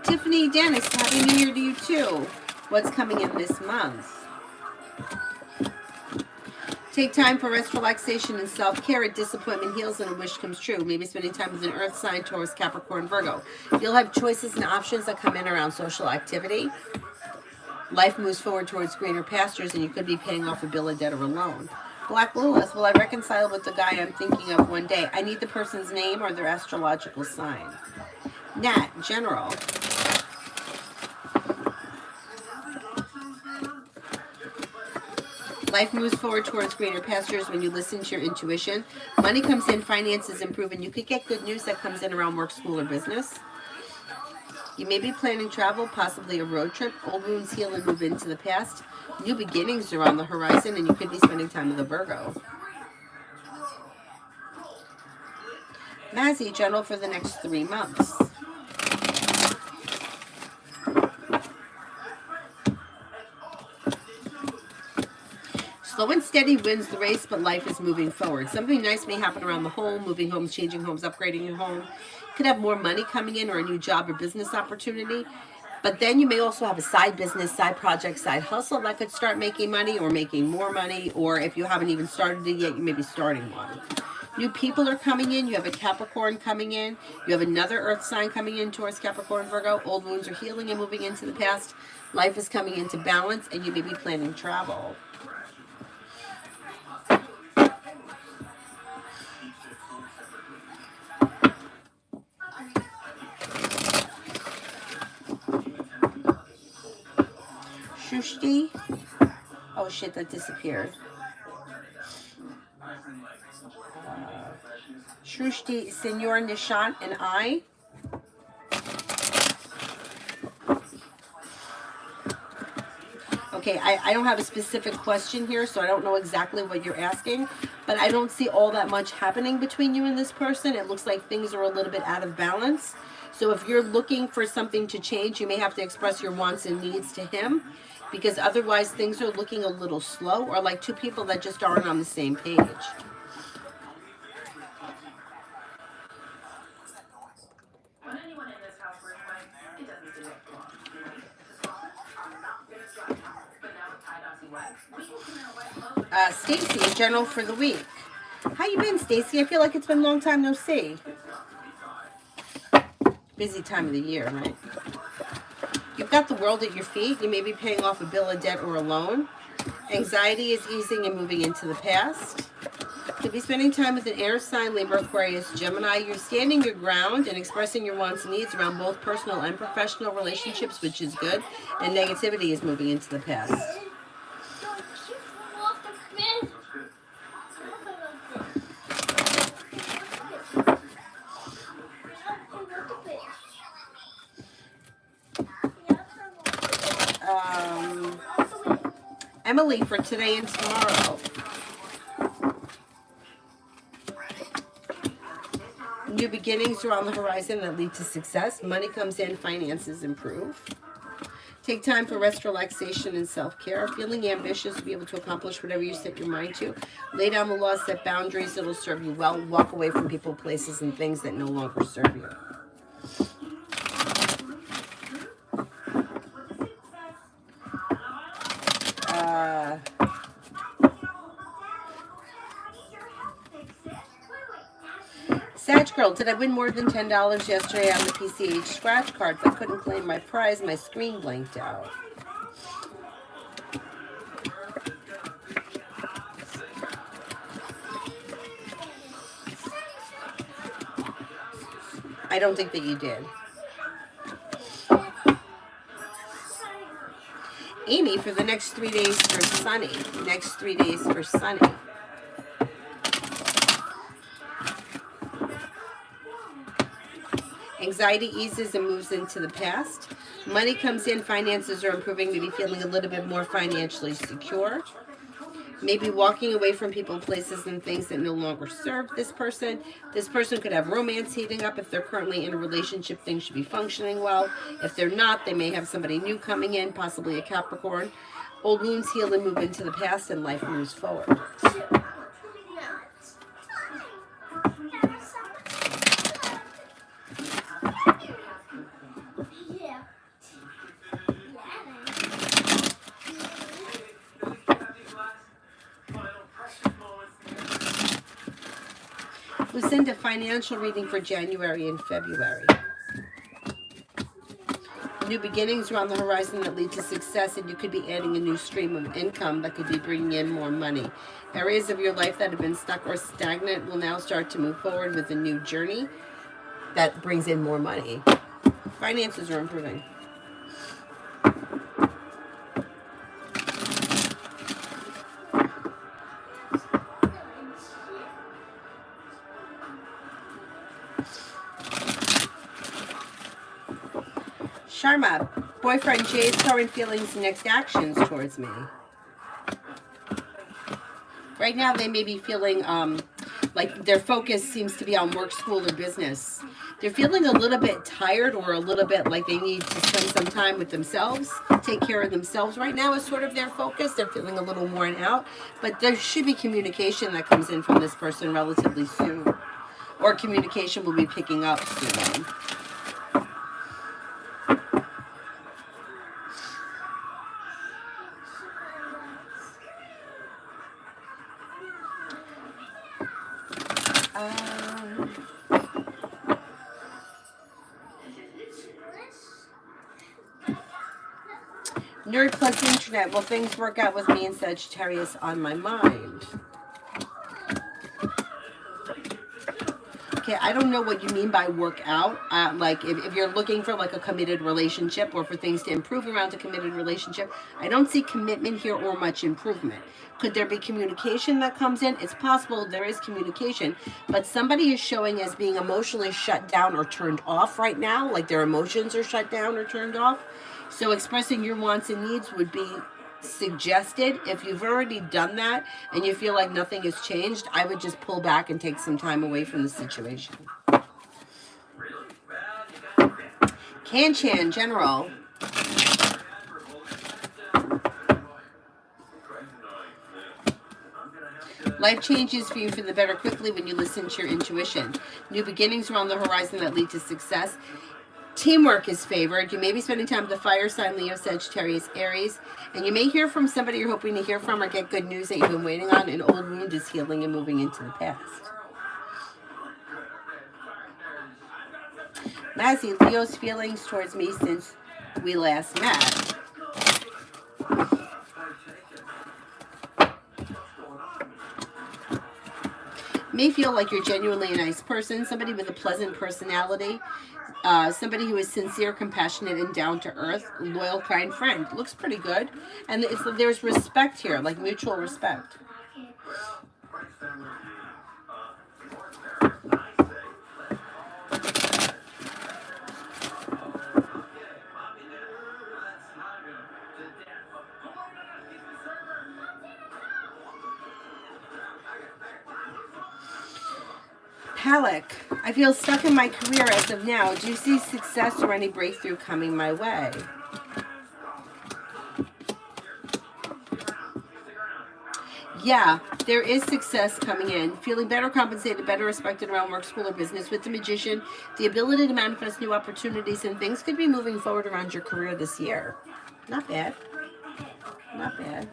Tiffany Dennis, Happy New Year to you too. What's coming in this month? Take time for rest, relaxation, and self-care. A disappointment heals and a wish comes true. Maybe spending time with an earth sign, Taurus, Capricorn, Virgo. You'll have choices and options that come in around social activity. Life moves forward towards greener pastures, and you could be paying off a bill of debt or a loan. Black Lilith, will I reconcile with the guy I'm thinking of one day? I need the person's name or their astrological sign. Nat, General. Life moves forward towards greener pastures when you listen to your intuition. Money comes in, finances improve, and you could get good news that comes in around work, school, or business. You may be planning travel, possibly a road trip. Old wounds heal and move into the past. New beginnings are on the horizon, and you could be spending time with a Virgo. Mazzy, General for the next 3 months. Slow and steady wins the race, but life is moving forward. Something nice may happen around the home, moving homes, changing homes, upgrading your home. Could have more money coming in or a new job or business opportunity. But then you may also have a side business, side project, side hustle that could start making money or making more money. Or if you haven't even started it yet, you may be starting one. New people are coming in. You have a Capricorn coming in. You have another earth sign coming in towards Capricorn, Virgo. Old wounds are healing and moving into the past. Life is coming into balance, and you may be planning travel. Shushti. Oh shit, that disappeared. Shushti, Senor Nishant, and I. Okay, I don't have a specific question here, so I don't know exactly what you're asking, but I don't see all that much happening between you and this person. It looks like things are a little bit out of balance. So if you're looking for something to change, you may have to express your wants and needs to him, because otherwise things are looking a little slow, or like two people that just aren't on the same page. Stacy, General for the week. How you been, Stacy? I feel like it's been a long time no see. Busy time of the year, right? You've got the world at your feet. You may be paying off a bill of debt or a loan. Anxiety is easing and moving into the past. You'll be spending time with an air sign, Libra, Aquarius, Gemini. You're standing your ground and expressing your wants and needs around both personal and professional relationships, which is good. And negativity is moving into the past. Emily for today and tomorrow. New beginnings are on the horizon that lead to success. Money comes in, finances improve. Take time for rest, relaxation, and self-care. Feeling ambitious to be able to accomplish whatever you set your mind to. Lay down the law, set boundaries that'll serve you well. Walk away from people, places, and things that no longer serve you. Sag Girl, did I win more than $10 yesterday on the PCH scratch cards? I couldn't claim my prize. My screen blanked out. I don't think that you did. Amy, for the next 3 days for sunny. Next 3 days for sunny. Anxiety eases and moves into the past. Money comes in, finances are improving, maybe feeling a little bit more financially secure. Maybe walking away from people, places, and things that no longer serve this person. This person could have romance heating up. If they're currently in a relationship, things should be functioning well. If they're not, they may have somebody new coming in, possibly a Capricorn. Old wounds heal and move into the past, and life moves forward. Lucinda, financial reading for January and February. New beginnings are on the horizon that lead to success, and you could be adding a new stream of income that could be bringing in more money. Areas of your life that have been stuck or stagnant will now start to move forward with a new journey that brings in more money. Finances are improving. Sharma, boyfriend Jay's current feelings and next actions towards me. Right now they may be feeling like their focus seems to be on work, school, or business. They're feeling a little bit tired or a little bit like they need to spend some time with themselves, take care of themselves right now is sort of their focus. They're feeling a little worn out, but there should be communication that comes in from this person relatively soon, or communication will be picking up soon. Nerd plus internet. Will things work out with me and Sagittarius on my mind? Okay, I don't know what you mean by work out. Like if you're looking for like a committed relationship or for things to improve around a committed relationship, I don't see commitment here or much improvement. Could there be communication that comes in? It's possible there is communication, but somebody is showing as being emotionally shut down or turned off right now, like their emotions are shut down or turned off. So expressing your wants and needs would be suggested. If you've already done that and you feel like nothing has changed, I would just pull back and take some time away from the situation. Kanchan, General. Life changes for you for the better quickly when you listen to your intuition. New beginnings are on the horizon that lead to success. Teamwork is favored. You may be spending time with the fire sign, Leo, Sagittarius, Aries, and you may hear from somebody you're hoping to hear from or get good news that you've been waiting on. An old wound is healing and moving into the past. Mazzy, Leo's feelings towards me since we last met. May feel like you're genuinely a nice person, somebody with a pleasant personality. Somebody who is sincere, compassionate, and down to earth, loyal, kind friend. Looks pretty good. And there's respect here, like mutual respect. Halleck, I feel stuck in my career as of now. Do you see success or any breakthrough coming my way? Yeah, there is success coming in. Feeling better compensated, better respected around work, school, or business. With the Magician, the ability to manifest new opportunities and things could be moving forward around your career this year. Not bad. Not bad.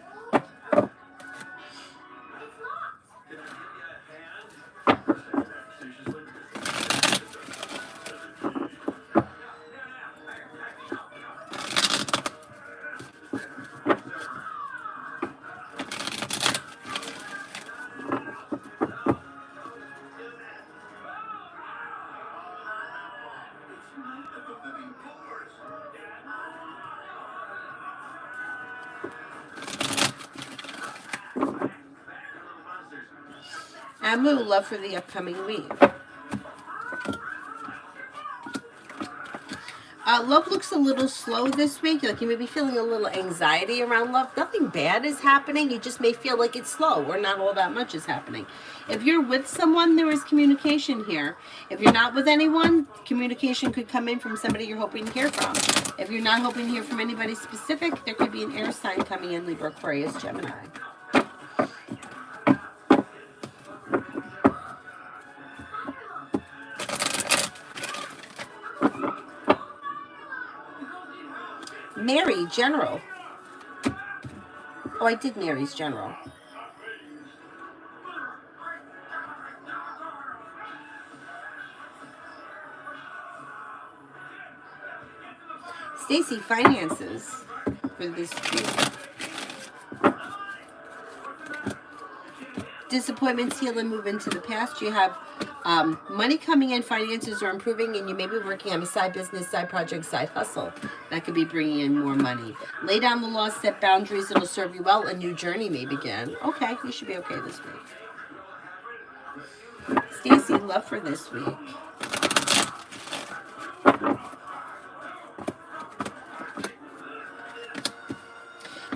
Amu, love for the upcoming week. Love looks a little slow this week. Like you may be feeling a little anxiety around love. Nothing bad is happening. You just may feel like it's slow or not all that much is happening. If you're with someone, there is communication here. If you're not with anyone, communication could come in from somebody you're hoping to hear from. If you're not hoping to hear from anybody specific, there could be an air sign coming in, Libra, Aquarius, Gemini. Mary, general. Oh, I did Mary's general. Stacy, finances for this week. Disappointments heal and move into the past. You have money coming in, finances are improving, and you may be working on a side business, side project, side hustle. That could be bringing in more money. Lay down the law, set boundaries. It'll serve you well. A new journey may begin. Okay, you should be okay this week. Stacy, love for this week.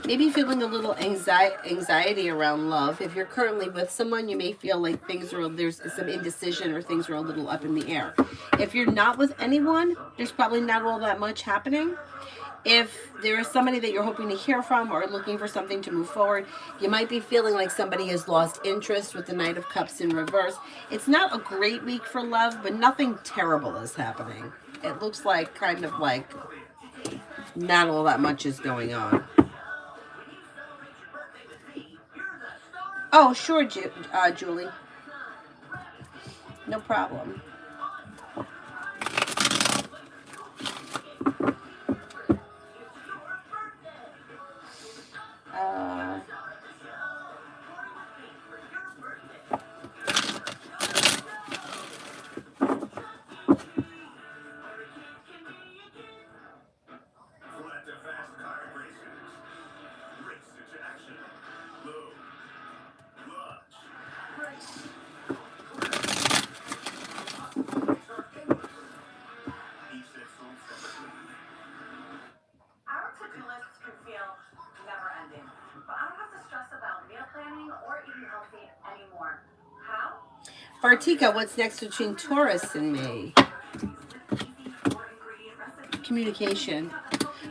Maybe feeling a little anxiety around love. If you're currently with someone, you may feel like there's some indecision or things are a little up in the air. If you're not with anyone, there's probably not all that much happening. If there is somebody that you're hoping to hear from or looking for something to move forward, you might be feeling like somebody has lost interest with the Knight of Cups in reverse. It's not a great week for love, but nothing terrible is happening. It looks like kind of like not all that much is going on. Oh, sure, Julie. No problem. Bartika, what's next between Taurus and May? Communication.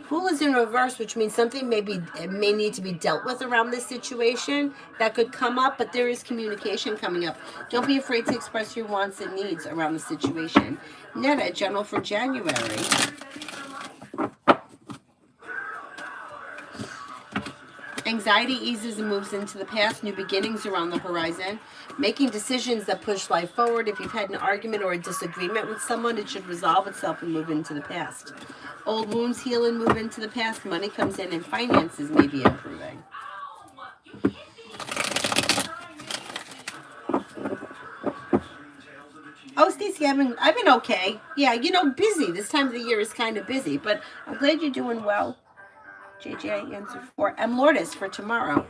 Fool is in reverse, which means something may need to be dealt with around this situation that could come up, but there is communication coming up. Don't be afraid to express your wants and needs around the situation. Netta, general for January. Anxiety eases and moves into the past. New beginnings are on the horizon. Making decisions that push life forward. If you've had an argument or a disagreement with someone, it should resolve itself and move into the past. Old wounds heal and move into the past. Money comes in and finances may be improving. Oh, Stacey, I've been okay. Yeah, busy. This time of the year is kind of busy, but I'm glad you're doing well. JJ, answer 4. M. Lourdes for tomorrow.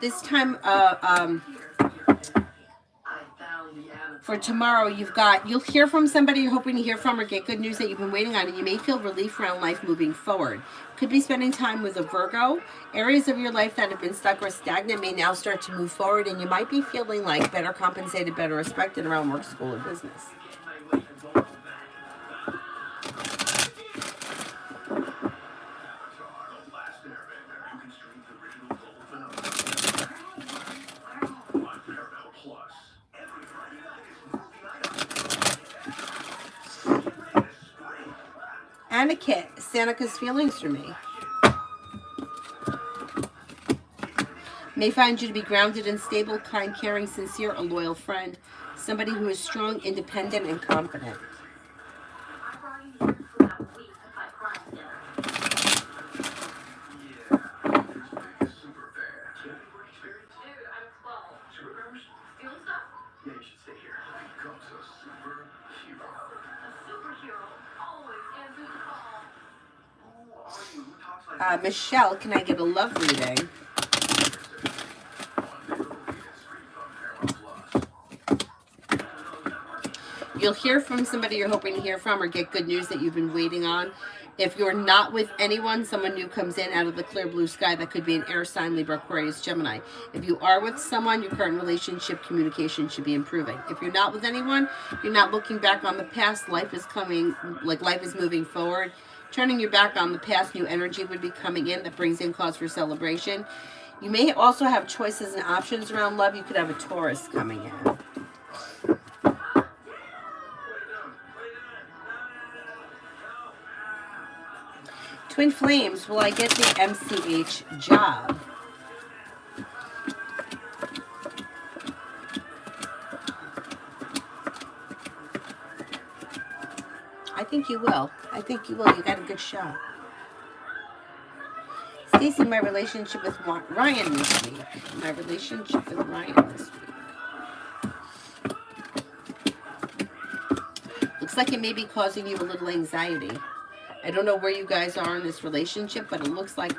This time, for tomorrow, you'll hear from somebody you're hoping to hear from or get good news that you've been waiting on, and you may feel relief around life moving forward. Could be spending time with a Virgo. Areas of your life that have been stuck or stagnant may now start to move forward, and you might be feeling like better compensated, better respected around work, school, or business. Annikit, Sanica's feelings for me. May find you to be grounded and stable, kind, caring, sincere, a loyal friend. Somebody who is strong, independent, and confident. Michelle, can I get a love reading? You'll hear from somebody you're hoping to hear from or get good news that you've been waiting on. If you're not with anyone, someone new comes in out of the clear blue sky. That could be an air sign, Libra, Aquarius, Gemini. If you are with someone, your current relationship communication should be improving. If you're not with anyone, you're not looking back on the past. Life is coming, like life is moving forward. Turning your back on the past, new energy would be coming in that brings in cause for celebration. You may also have choices and options around love. You could have a Taurus coming in. Twin Flames, will I get the MCH job? I think you will. I think you will. You got a good shot. Stacey, my relationship with Ryan this week. My relationship with Ryan this week. Looks like it may be causing you a little anxiety. I don't know where you guys are in this relationship, but it looks like,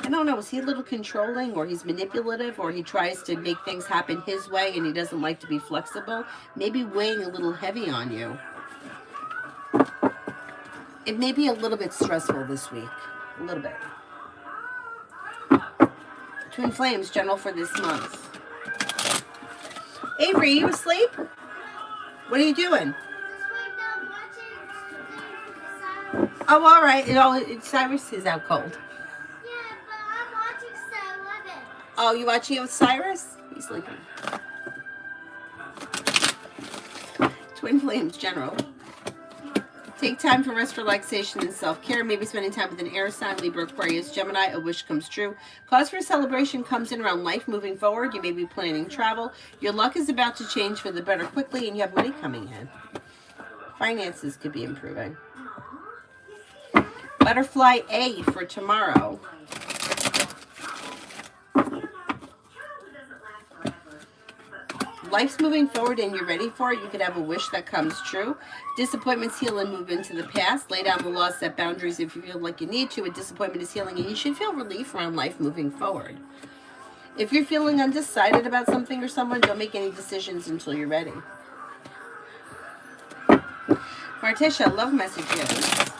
I don't know, is he a little controlling, or he's manipulative, or he tries to make things happen his way and he doesn't like to be flexible? Maybe weighing a little heavy on you. It may be a little bit stressful this week. A little bit. Twin Flames, general for this month. Avery, you asleep? What are you doing? Oh, all right. Cyrus is out cold. Yeah, but I'm watching Star 11. Oh, you watching it with Cyrus? He's sleeping. Twin Flames, general. Take time for rest, relaxation, and self-care. Maybe spending time with an air sign, Libra, Aquarius, Gemini. A wish comes true. Cause for celebration comes in around life moving forward. You may be planning travel. Your luck is about to change for the better quickly, and you have money coming in. Finances could be improving. Butterfly A for tomorrow. Life's moving forward and you're ready for it. You could have a wish that comes true. Disappointments heal and move into the past. Lay down the law, set boundaries if you feel like you need to. A disappointment is healing and you should feel relief around life moving forward. If you're feeling undecided about something or someone, don't make any decisions until you're ready. Martisha, love messages.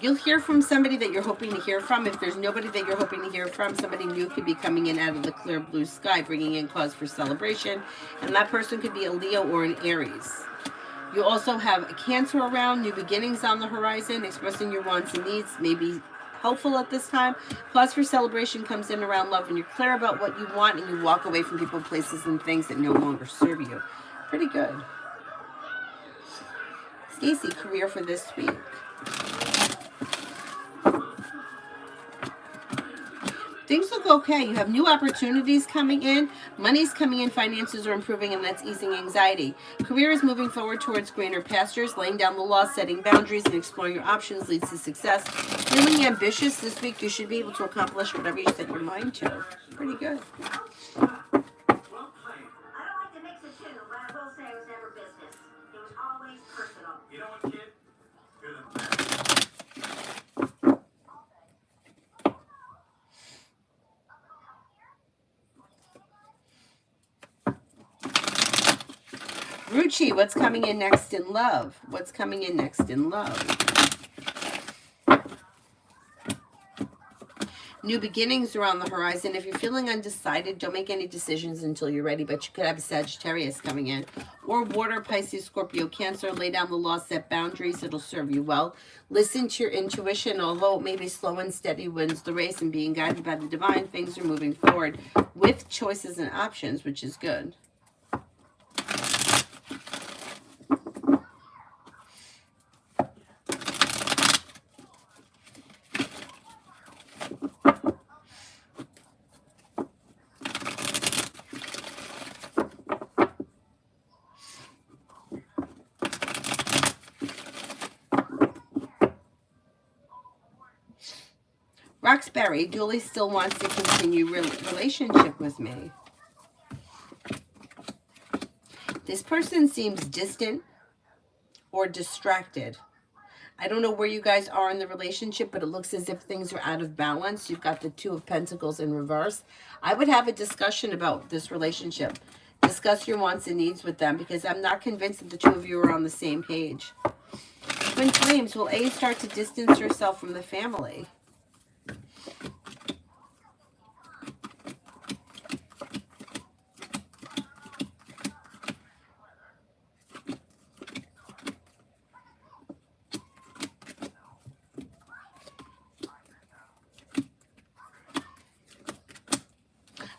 You'll hear from somebody that you're hoping to hear from. If there's nobody that you're hoping to hear from, somebody new could be coming in out of the clear blue sky, bringing in cause for celebration. And that person could be a Leo or an Aries. You also have a Cancer around, new beginnings on the horizon. Expressing your wants and needs may be helpful at this time. Cause for celebration comes in around love when you're clear about what you want and you walk away from people, places, and things that no longer serve you. Pretty good. Stacey, career for this week. Things look okay. You have new opportunities coming in. Money's coming in. Finances are improving, and that's easing anxiety. Career is moving forward towards greener pastures. Laying down the law, setting boundaries, and exploring your options leads to success. Feeling ambitious this week, you should be able to accomplish whatever you set your mind to. Pretty good. Well played. I don't like to mix the two, but I will say it was never business. It was always personal. You know what, kid? You're the best. Ruchi, what's coming in next in love? What's coming in next in love? New beginnings are on the horizon. If you're feeling undecided, don't make any decisions until you're ready, but you could have a Sagittarius coming in. Or water, Pisces, Scorpio, Cancer. Lay down the law, set boundaries. It'll serve you well. Listen to your intuition, although it may be slow and steady wins the race, and being guided by the divine, things are moving forward with choices and options, which is good. Roxbury, Julie still wants to continue relationship with me. This person seems distant or distracted. I don't know where you guys are in the relationship, but it looks as if things are out of balance. You've got the Two of Pentacles in reverse. I would have a discussion about this relationship. Discuss your wants and needs with them, because I'm not convinced that the two of you are on the same page. Twin flames, will A start to distance herself from the family?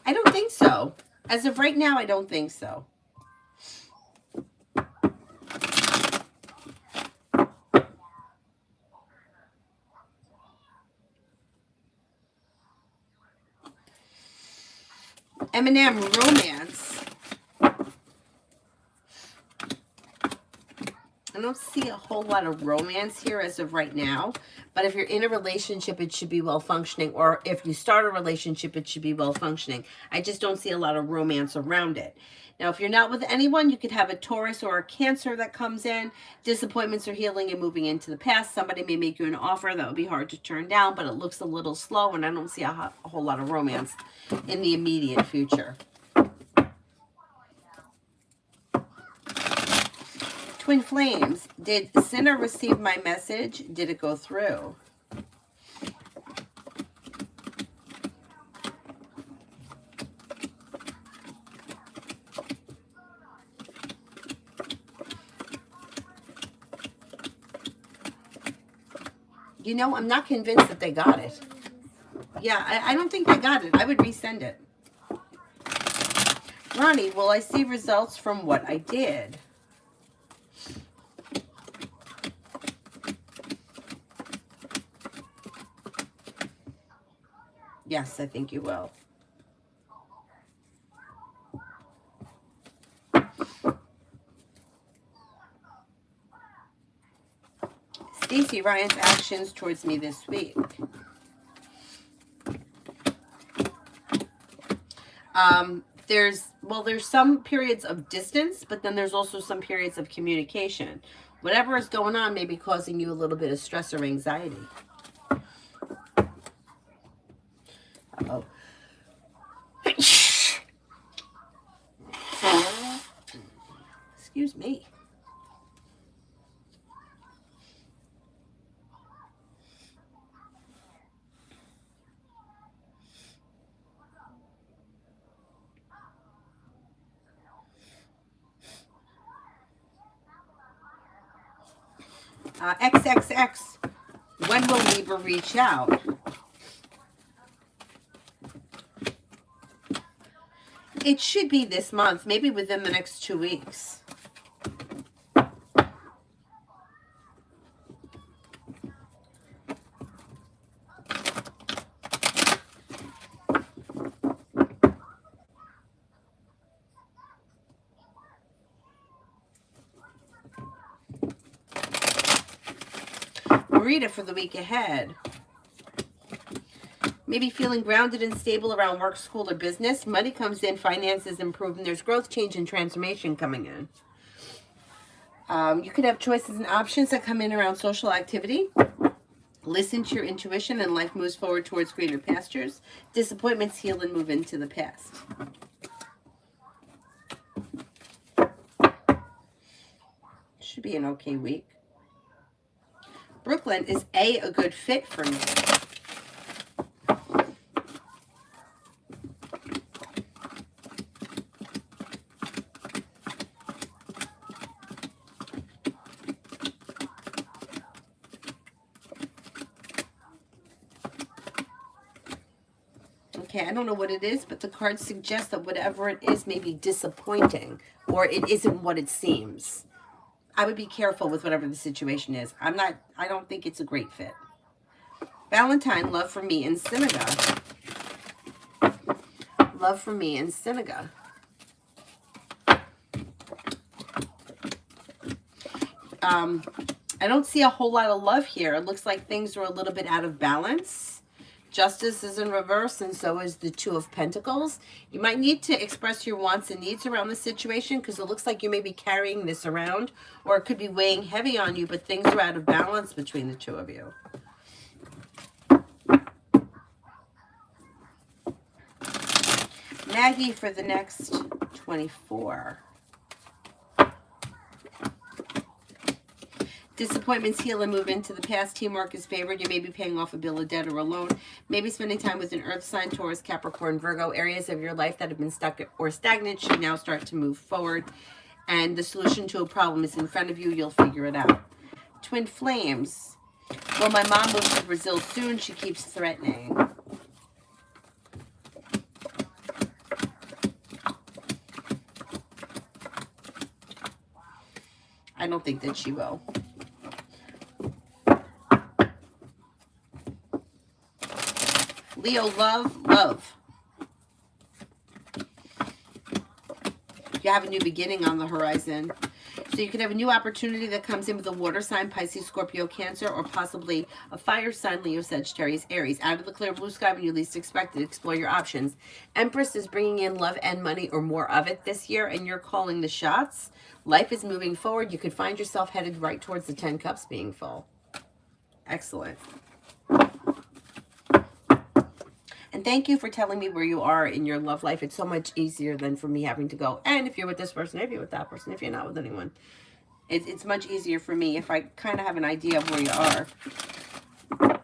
I don't think so. As of right now, I don't think so. Eminem, romance. I don't see a whole lot of romance here as of right now. But if you're in a relationship, it should be well functioning. Or if you start a relationship, it should be well functioning. I just don't see a lot of romance around it. Now, if you're not with anyone, you could have a Taurus or a Cancer that comes in. Disappointments are healing and moving into the past. Somebody may make you an offer that would be hard to turn down, but it looks a little slow, and I don't see a whole lot of romance in the immediate future. Twin flames, did Sinner receive my message? Did it go through? You know, I'm not convinced that they got it. Yeah, I don't think they got it. I would resend it. Ronnie, will I see results from what I did? Yes, I think you will. Stacey, Ryan's actions towards me this week. There's some periods of distance, but then there's also some periods of communication. Whatever is going on may be causing you a little bit of stress or anxiety. Uh-oh. Excuse me. XXX, when will Libra reach out? It should be this month, maybe within the next 2 weeks. Rita for the week ahead. Maybe feeling grounded and stable around work, school, or business. Money comes in, finances improve, and there's growth, change, and transformation coming in. You could have choices and options that come in around social activity. Listen to your intuition, and life moves forward towards greener pastures. Disappointments heal and move into the past. Should be an okay week. Brooklyn, is a good fit for me? Okay, I don't know what it is, but the cards suggest that whatever it is may be disappointing, or it isn't what it seems. I would be careful with whatever the situation is. I don't think it's a great fit. Valentine, love for me in Seneca. Love for me in Seneca. I don't see a whole lot of love here. It looks like things are a little bit out of balance. Justice is in reverse, and so is the Two of Pentacles. You might need to express your wants and needs around the situation because it looks like you may be carrying this around, or it could be weighing heavy on you, but things are out of balance between the two of you. Maggie for the next 24. Disappointments heal and move into the past. Teamwork is favored. You may be paying off a bill, a debt, or a loan. Maybe spending time with an earth sign, Taurus, Capricorn, Virgo. Areas of your life that have been stuck or stagnant should now start to move forward. And the solution to a problem is in front of you. You'll figure it out. Twin flames. Well, my mom moves to Brazil soon. She keeps threatening. I don't think that she will. Leo, love. You have a new beginning on the horizon. So you could have a new opportunity that comes in with a water sign, Pisces, Scorpio, Cancer, or possibly a fire sign, Leo, Sagittarius, Aries. Out of the clear blue sky when you least expect it, explore your options. Empress is bringing in love and money, or more of it this year, and you're calling the shots. Life is moving forward. You could find yourself headed right towards the 10 cups being full. Excellent. And thank you for telling me where you are in your love life. It's so much easier than for me having to go, and if you're with this person, if you're with that person, if you're not with anyone. It's much easier for me if I kind of have an idea of where you are.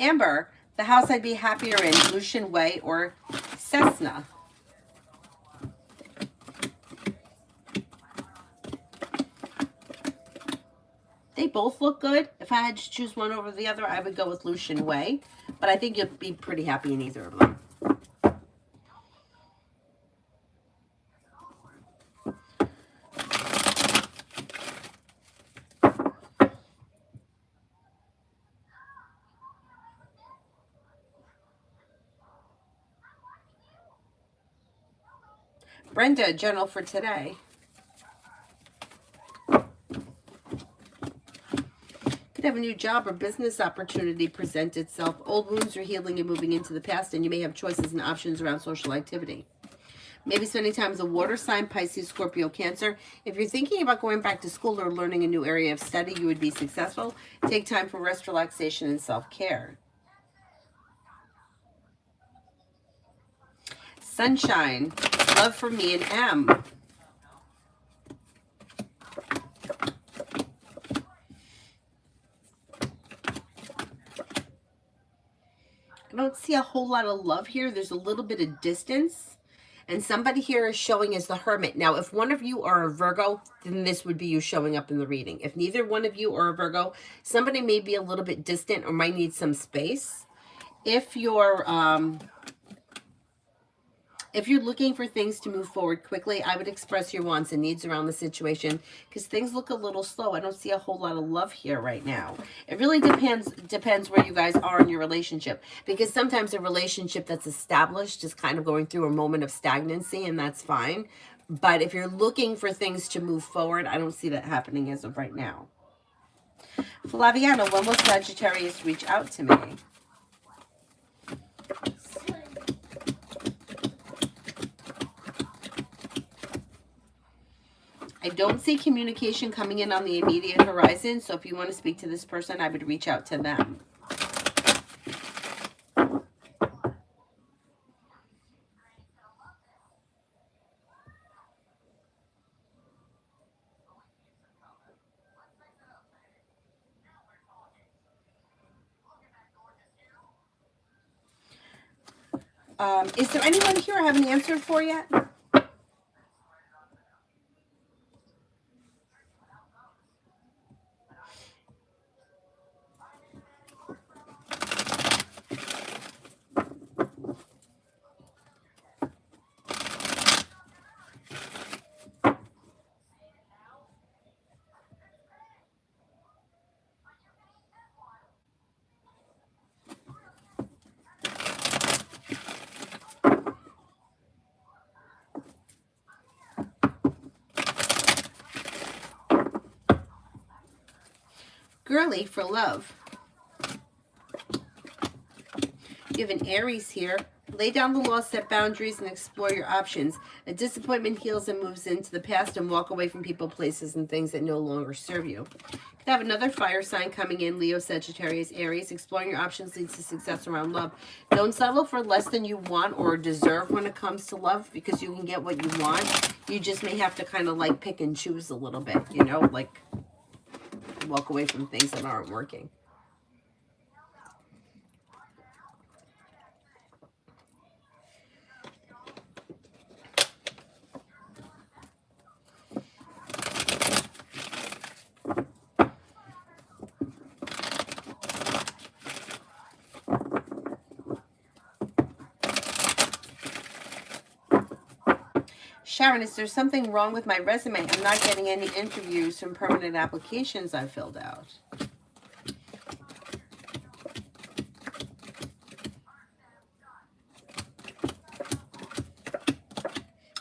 Amber, the house I'd be happier in, Lucian Way or Cessna. They both look good. If I had to choose one over the other, I would go with Lucian Way. But I think you'll be pretty happy in either of them. Brenda, general for today. Have a new job or business opportunity present itself. Old wounds are healing and moving into the past, and you may have choices and options around social activity. Maybe spending time as a water sign, Pisces, Scorpio, Cancer. If you're thinking about going back to school or learning a new area of study, you would be successful. Take time for rest, relaxation, and self-care. Sunshine, love for me and M. I don't see a whole lot of love here. There's a little bit of distance. And somebody here is showing as the Hermit. Now, if one of you are a Virgo, then this would be you showing up in the reading. If neither one of you are a Virgo, somebody may be a little bit distant or might need some space. If you're looking for things to move forward quickly, I would express your wants and needs around the situation because things look a little slow. I don't see a whole lot of love here right now. It really depends where you guys are in your relationship, because sometimes a relationship that's established is kind of going through a moment of stagnancy, and that's fine. But if you're looking for things to move forward, I don't see that happening as of right now. Flaviana, when will Sagittarius reach out to me? I don't see communication coming in on the immediate horizon, so if you want to speak to this person, I would reach out to them. Is there anyone here I haven't answered for yet? Girly for love. You have an Aries here. Lay down the law, set boundaries, and explore your options. A disappointment heals and moves into the past, and walk away from people, places, and things that no longer serve you. You could have another fire sign coming in, Leo, Sagittarius, Aries. Exploring your options leads to success around love. Don't settle for less than you want or deserve when it comes to love, because you can get what you want. You just may have to kind of like pick and choose a little bit, you know, like walk away from things that aren't working. Sharon, is there something wrong with my resume? I'm not getting any interviews from permanent applications I filled out.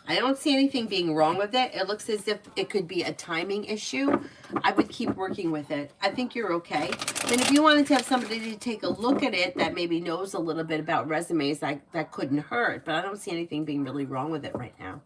I don't see anything being wrong with it. It looks as if it could be a timing issue. I would keep working with it. I think you're okay. And if you wanted to have somebody to take a look at it that maybe knows a little bit about resumes, that couldn't hurt. But I don't see anything being really wrong with it right now.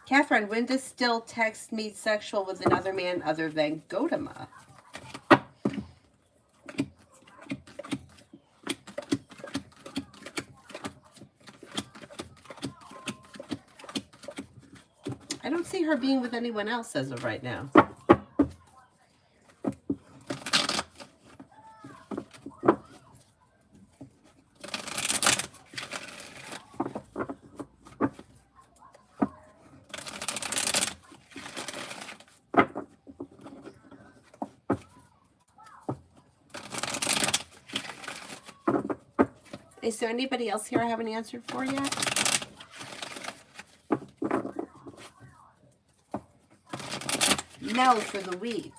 Catherine, when does still text me sexual with another man other than Gotama? I don't see her being with anyone else as of right now. Is there anybody else here I haven't answered for yet? No, for the week.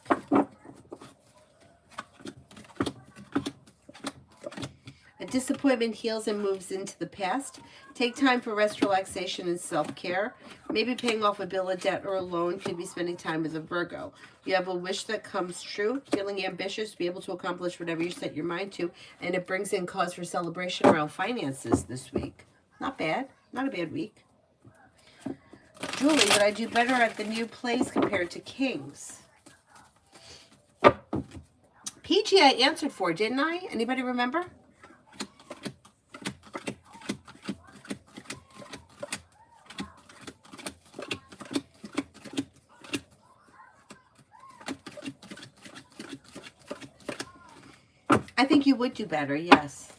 A disappointment heals and moves into the past. Take time for rest, relaxation, and self-care. Maybe paying off a bill, a debt, or a loan. Could be spending time with a Virgo. You have a wish that comes true. Feeling ambitious, be able to accomplish whatever you set your mind to. And it brings in cause for celebration around finances this week. Not bad. Not a bad week. Julie, would I do better at the new plays compared to Kings? PG I answered for, didn't I? Anybody remember? I think you would do better, yes.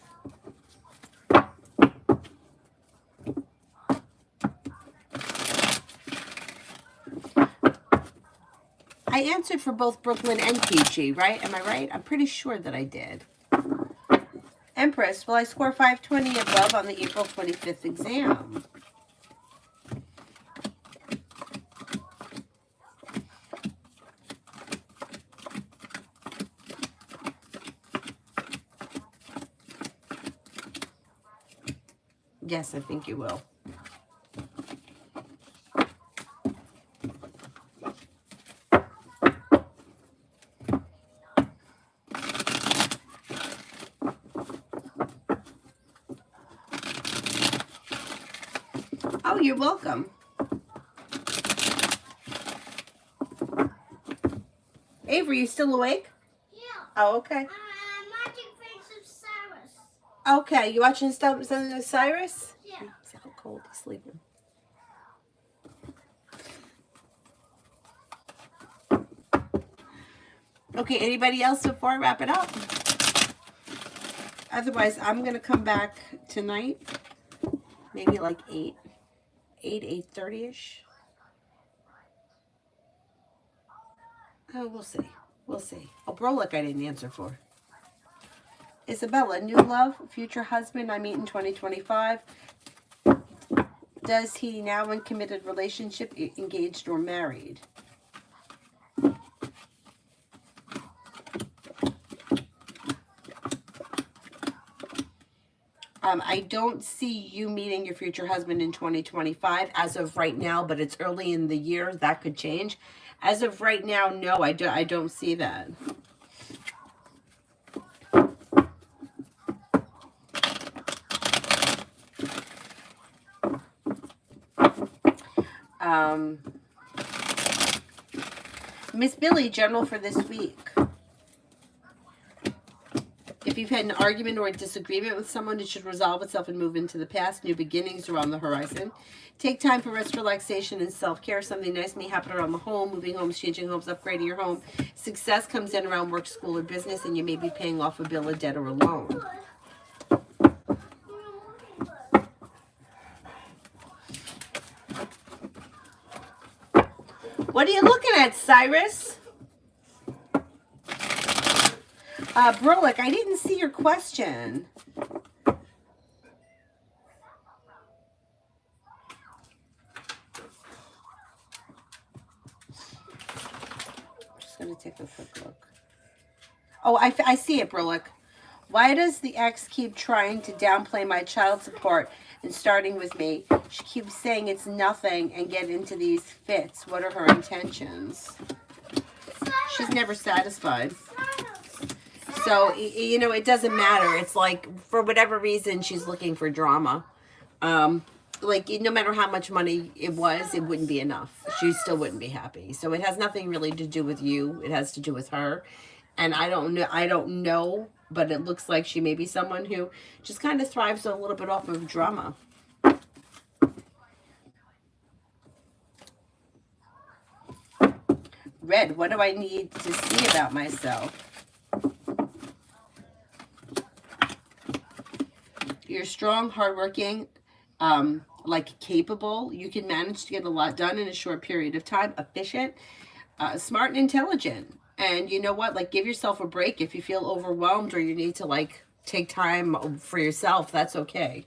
I answered for both Brooklyn and PG, right? Am I right? I'm pretty sure that I did. Empress, will I score 520 above on the April 25th exam? Yes, I think you will. Oh, you're welcome. Avery, you still awake? Yeah. Oh, okay. I'm watching Prince of Cyrus. Okay, you watching something with Cyrus? Yeah. He's out cold. He's sleeping. Okay, anybody else before I wrap it up? Otherwise, I'm going to come back tonight. Maybe like 8:30ish. Oh, we'll see. We'll see. Oh, Brolic I didn't answer for. Isabella, new love, future husband I meet in 2025. Does he now in committed relationship, engaged or married? I don't see you meeting your future husband in 2025 as of right now, but it's early in the year. That could change. As of right now, no, I don't see that. Miss Billy, general for this week. If you've had an argument or a disagreement with someone, it should resolve itself and move into the past. New beginnings are on the horizon. Take time for rest, relaxation, and self-care. Something nice may happen around the home. Moving homes, changing homes, upgrading your home. Success comes in around work, school, or business, and you may be paying off a bill, a debt, or a loan. What are you looking at, Cyrus? Brolick, I didn't see your question. Just going to take a quick look. Oh, I see it, Brolick. Why does the ex keep trying to downplay my child support and starting with me? She keeps saying it's nothing and get into these fits. What are her intentions? She's never satisfied. So, you know, it doesn't matter. It's like, for whatever reason, she's looking for drama. Like, no matter how much money it was, it wouldn't be enough. She still wouldn't be happy. So it has nothing really to do with you. It has to do with her. And I don't know, but it looks like she may be someone who just kind of thrives a little bit off of drama. Red, what do I need to see about myself? You're strong, hardworking, like capable. You can manage to get a lot done in a short period of time. Efficient, smart, and intelligent. And you know what? Like, give yourself a break if you feel overwhelmed or you need to, like, take time for yourself. That's okay.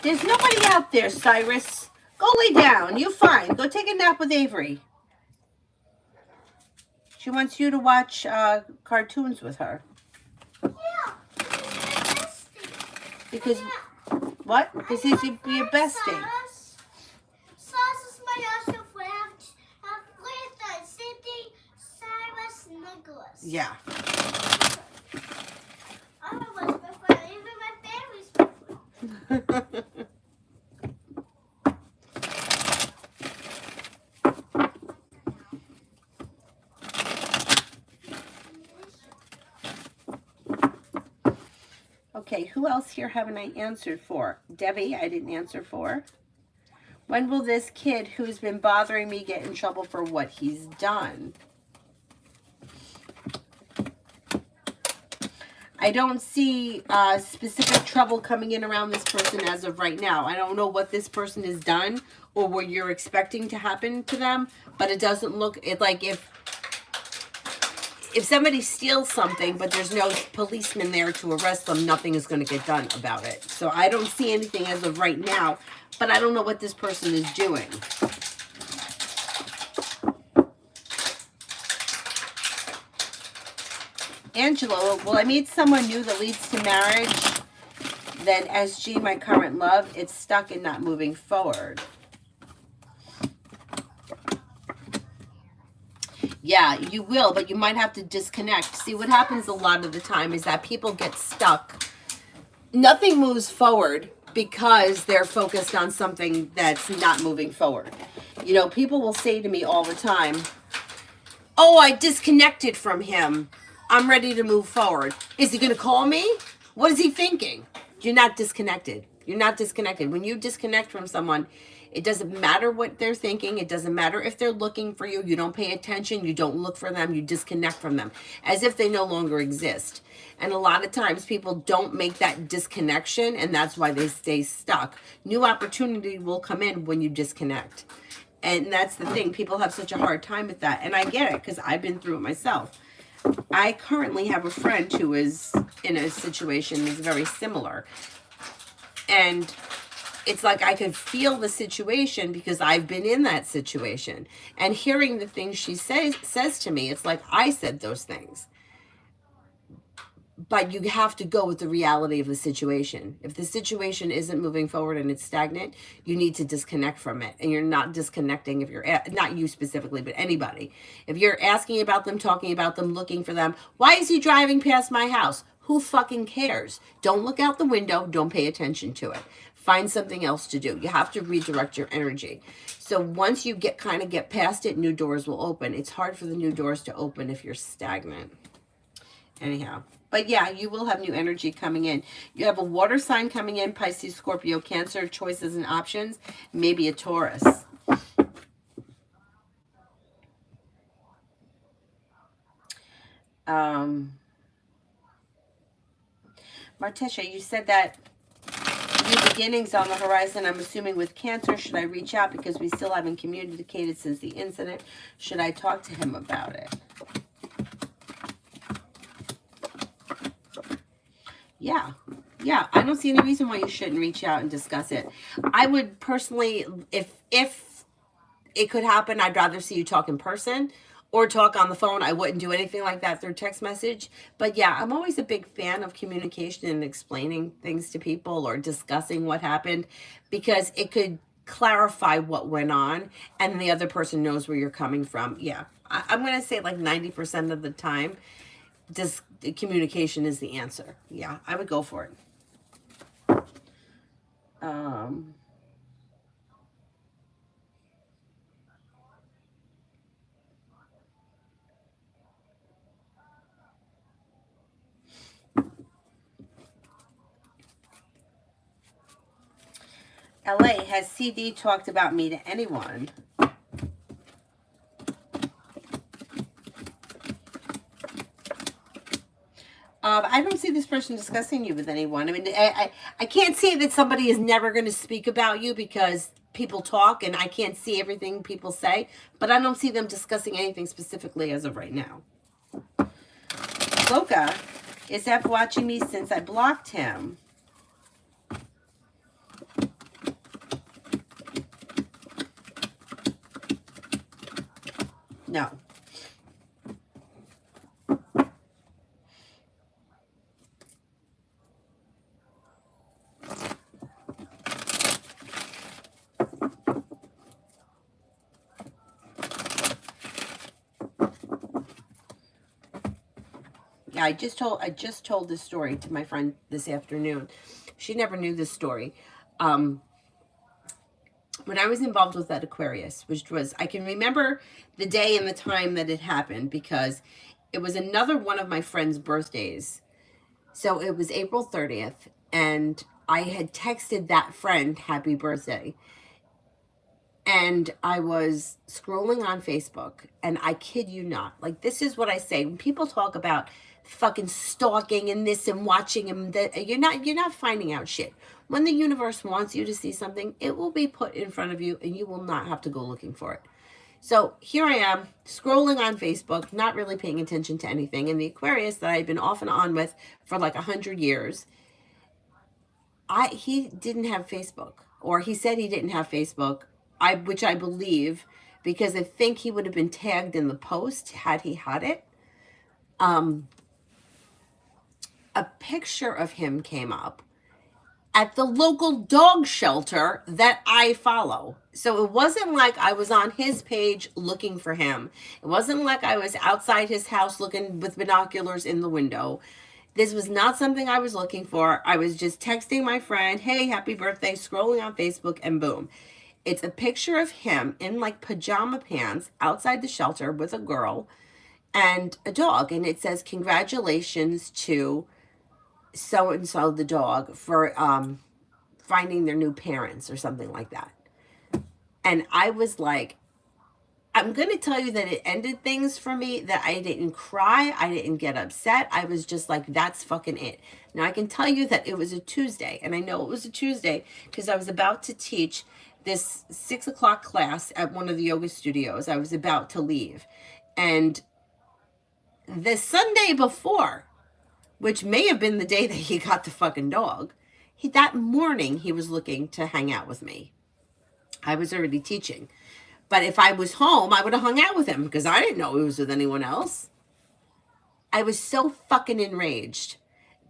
There's nobody out there, Cyrus. Go lay down. You're fine. Go take a nap with Avery. She wants you to watch cartoons with her. Yeah. Because, what? Because he's your bestie. Cyrus is my other friend. With Cindy, Cyrus, Nicholas. Yeah. Otherwise, my friend, even my family's my friend. Okay, who else here haven't I answered for? Debbie, I didn't answer for. When will this kid who's been bothering me get in trouble for what he's done? I don't see specific trouble coming in around this person as of right now. I don't know what this person has done or what you're expecting to happen to them, but it doesn't look like if somebody steals something, but there's no policeman there to arrest them, nothing is going to get done about it. So I don't see anything as of right now, but I don't know what this person is doing. Angela, will I meet someone new that leads to marriage? Then SG, my current love, it's stuck and not moving forward. Yeah, you will, but you might have to disconnect. See, what happens a lot of the time is that people get stuck. Nothing moves forward because they're focused on something that's not moving forward. You know, people will say to me all the time, oh, I disconnected from him. I'm ready to move forward. Is he going to call me? What is he thinking? You're not disconnected. You're not disconnected. When you disconnect from someone, it doesn't matter what they're thinking. It doesn't matter if they're looking for you. You don't pay attention. You don't look for them. You disconnect from them as if they no longer exist. And a lot of times people don't make that disconnection, and that's why they stay stuck. New opportunity will come in when you disconnect. And that's the thing. People have such a hard time with that. And I get it because I've been through it myself. I currently have a friend who is in a situation that's very similar. And it's like I could feel the situation because I've been in that situation. And hearing the things she says to me, it's like I said those things. But you have to go with the reality of the situation. If the situation isn't moving forward and it's stagnant, you need to disconnect from it. And you're not disconnecting if you're, not you specifically, but anybody. If you're asking about them, talking about them, looking for them, why is he driving past my house? Who fucking cares? Don't look out the window. Don't pay attention to it. Find something else to do. You have to redirect your energy. So once you get past it, new doors will open. It's hard for the new doors to open if you're stagnant. Anyhow. But yeah, you will have new energy coming in. You have a water sign coming in, Pisces, Scorpio, Cancer, choices and options, maybe a Taurus. Martisha, you said that new beginnings on the horizon. I'm assuming with Cancer. Should I reach out because we still haven't communicated since the incident? Should I talk to him about it? Yeah, I don't see any reason why you shouldn't reach out and discuss it. I would personally, if it could happen, I'd rather see you talk in person or talk on the phone. I wouldn't do anything like that through text message. But yeah, I'm always a big fan of communication and explaining things to people or discussing what happened because it could clarify what went on and the other person knows where you're coming from. Yeah, I'm going to say like 90% of the time, communication is the answer. Yeah, I would go for it. LA, has CD talked about me to anyone? I don't see this person discussing you with anyone. I mean, I can't say that somebody is never going to speak about you because people talk and I can't see everything people say, but I don't see them discussing anything specifically as of right now. Loka is F watching me since I blocked him. No. Yeah, I just told this story to my friend this afternoon. She never knew this story. When I was involved with that Aquarius, which was, I can remember the day and the time that it happened because it was another one of my friend's birthdays. So it was April 30th, and I had texted that friend happy birthday. And I was scrolling on Facebook, and I kid you not, like, this is what I say when people talk about fucking stalking and this and watching and that, you're not finding out shit. When the universe wants you to see something, it will be put in front of you, and you will not have to go looking for it. So here I am scrolling on Facebook, not really paying attention to anything. And the Aquarius that I've been off and on with for like 100 years, he didn't have Facebook, or he said he didn't have Facebook. Which I believe, because I think he would have been tagged in the post had he had it. A picture of him came up at the local dog shelter that I follow. So it wasn't like I was on his page looking for him. It wasn't like I was outside his house looking with binoculars in the window. This was not something I was looking for. I was just texting my friend, hey, happy birthday, scrolling on Facebook, and boom. It's a picture of him in like pajama pants outside the shelter with a girl and a dog. And it says, congratulations to so-and-so, the dog, for finding their new parents or something like that. And I was like, I'm going to tell you that it ended things for me, that I didn't cry. I didn't get upset. I was just like, that's fucking it. Now, I can tell you that it was a Tuesday. And I know it was a Tuesday because I was about to teach this 6 o'clock class at one of the yoga studios. I was about to leave. And the Sunday before, which may have been the day that he got the fucking dog, that morning he was looking to hang out with me. I was already teaching. But if I was home, I would have hung out with him because I didn't know he was with anyone else. I was so fucking enraged.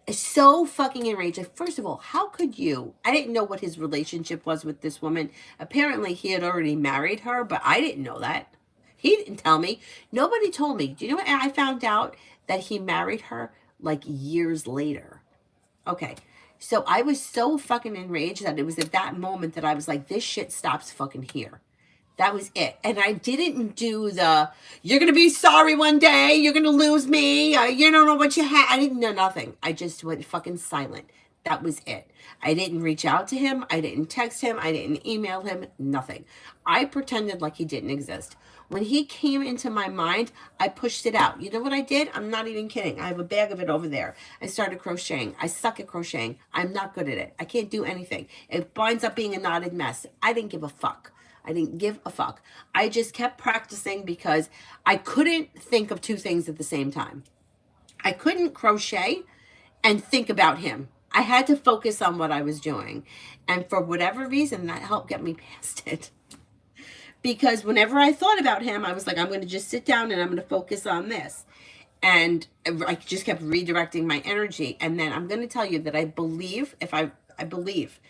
So fucking enraged. First of all, how could you? I didn't know what his relationship was with this woman. Apparently, he had already married her, but I didn't know that. He didn't tell me. Nobody told me. Do you know what? I found out that he married her like years later. Okay. So I was so fucking enraged that it was at that moment that I was like, this shit stops fucking here. That was it. And I didn't do the, you're going to be sorry one day, you're going to lose me, you don't know what you have. I didn't know nothing. I just went fucking silent. That was it. I didn't reach out to him. I didn't text him. I didn't email him. Nothing. I pretended like he didn't exist. When he came into my mind, I pushed it out. You know what I did? I'm not even kidding. I have a bag of it over there. I started crocheting. I suck at crocheting. I'm not good at it. I can't do anything. It winds up being a knotted mess. I didn't give a fuck. I didn't give a fuck. I just kept practicing because I couldn't think of two things at the same time. I couldn't crochet and think about him. I had to focus on what I was doing. And for whatever reason, that helped get me past it. Because whenever I thought about him, I was like, I'm going to just sit down and I'm going to focus on this. And I just kept redirecting my energy. And then I'm going to tell you that I believe, I believe,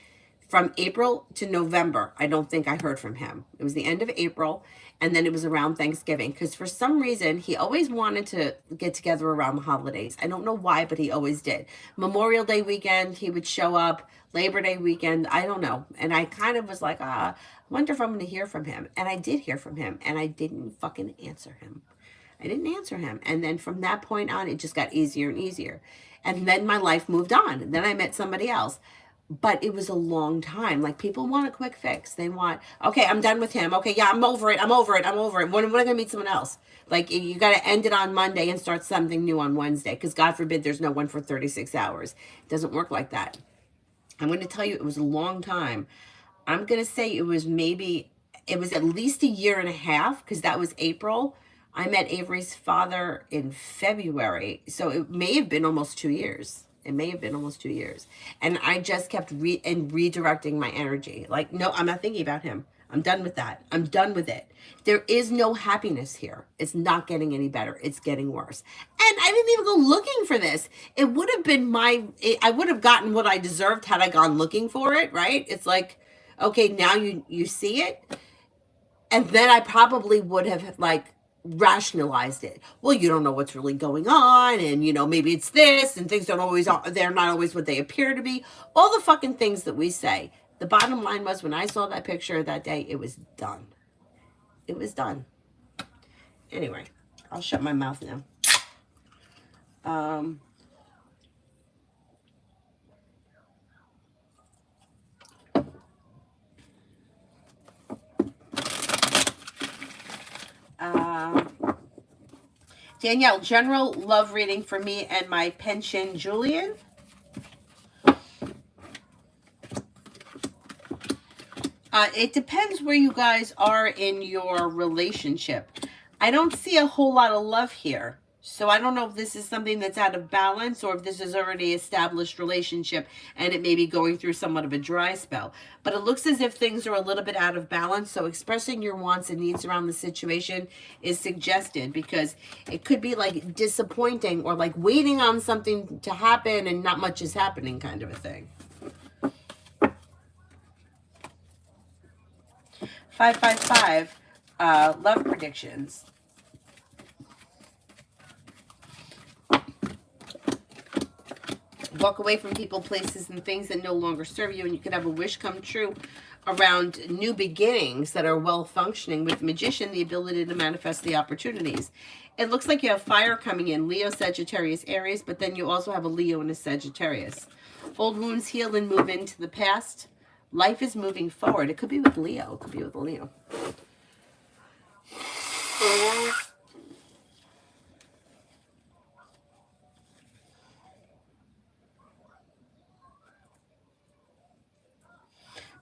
from April to November, I don't think I heard from him. It was the end of April, and then it was around Thanksgiving, because for some reason, he always wanted to get together around the holidays. I don't know why, but he always did. Memorial Day weekend, he would show up. Labor Day weekend, I don't know. And I kind of was like, I wonder if I'm going to hear from him. And I did hear from him, and I didn't fucking answer him. I didn't answer him. And then from that point on, it just got easier and easier. And then my life moved on. Then I met somebody else. But it was a long time. Like, people want a quick fix. They want, okay, I'm done with him. Okay, yeah, I'm over it. When am I going to meet someone else? Like, you got to end it on Monday and start something new on Wednesday. Because God forbid there's no one for 36 hours. It doesn't work like that. I'm going to tell you, it was a long time. I'm going to say it was at least a year and a half. Because that was April. I met Avery's father in February. So it may have been almost 2 years. It may have been almost 2 years. And I just kept redirecting my energy. Like, no, I'm not thinking about him. I'm done with that. I'm done with it. There is no happiness here. It's not getting any better. It's getting worse. And I didn't even go looking for this. It would have been I would have gotten what I deserved had I gone looking for it, right? It's like, okay, now you see it. And then I probably would have, like, rationalized it. Well, you don't know what's really going on, and maybe it's this, and they're not always what they appear to be. All the fucking things that we say. The bottom line was, when I saw that picture that day, it was done. It was done. Anyway, I'll shut my mouth now. Danielle, general love reading for me and my pension, Julian. It depends where you guys are in your relationship. I don't see a whole lot of love here. So I don't know if this is something that's out of balance or if this is already established relationship and it may be going through somewhat of a dry spell. But it looks as if things are a little bit out of balance. So expressing your wants and needs around the situation is suggested, because it could be like disappointing or like waiting on something to happen and not much is happening kind of a thing. 555, love predictions. Walk away from people, places, and things that no longer serve you, and you could have a wish come true around new beginnings that are well functioning. With Magician, the ability to manifest the opportunities. It looks like you have fire coming in, Leo, Sagittarius, Aries, but then you also have a Leo and a Sagittarius. Old wounds heal and move into the past. Life is moving forward. It could be with Leo. It could be with Leo.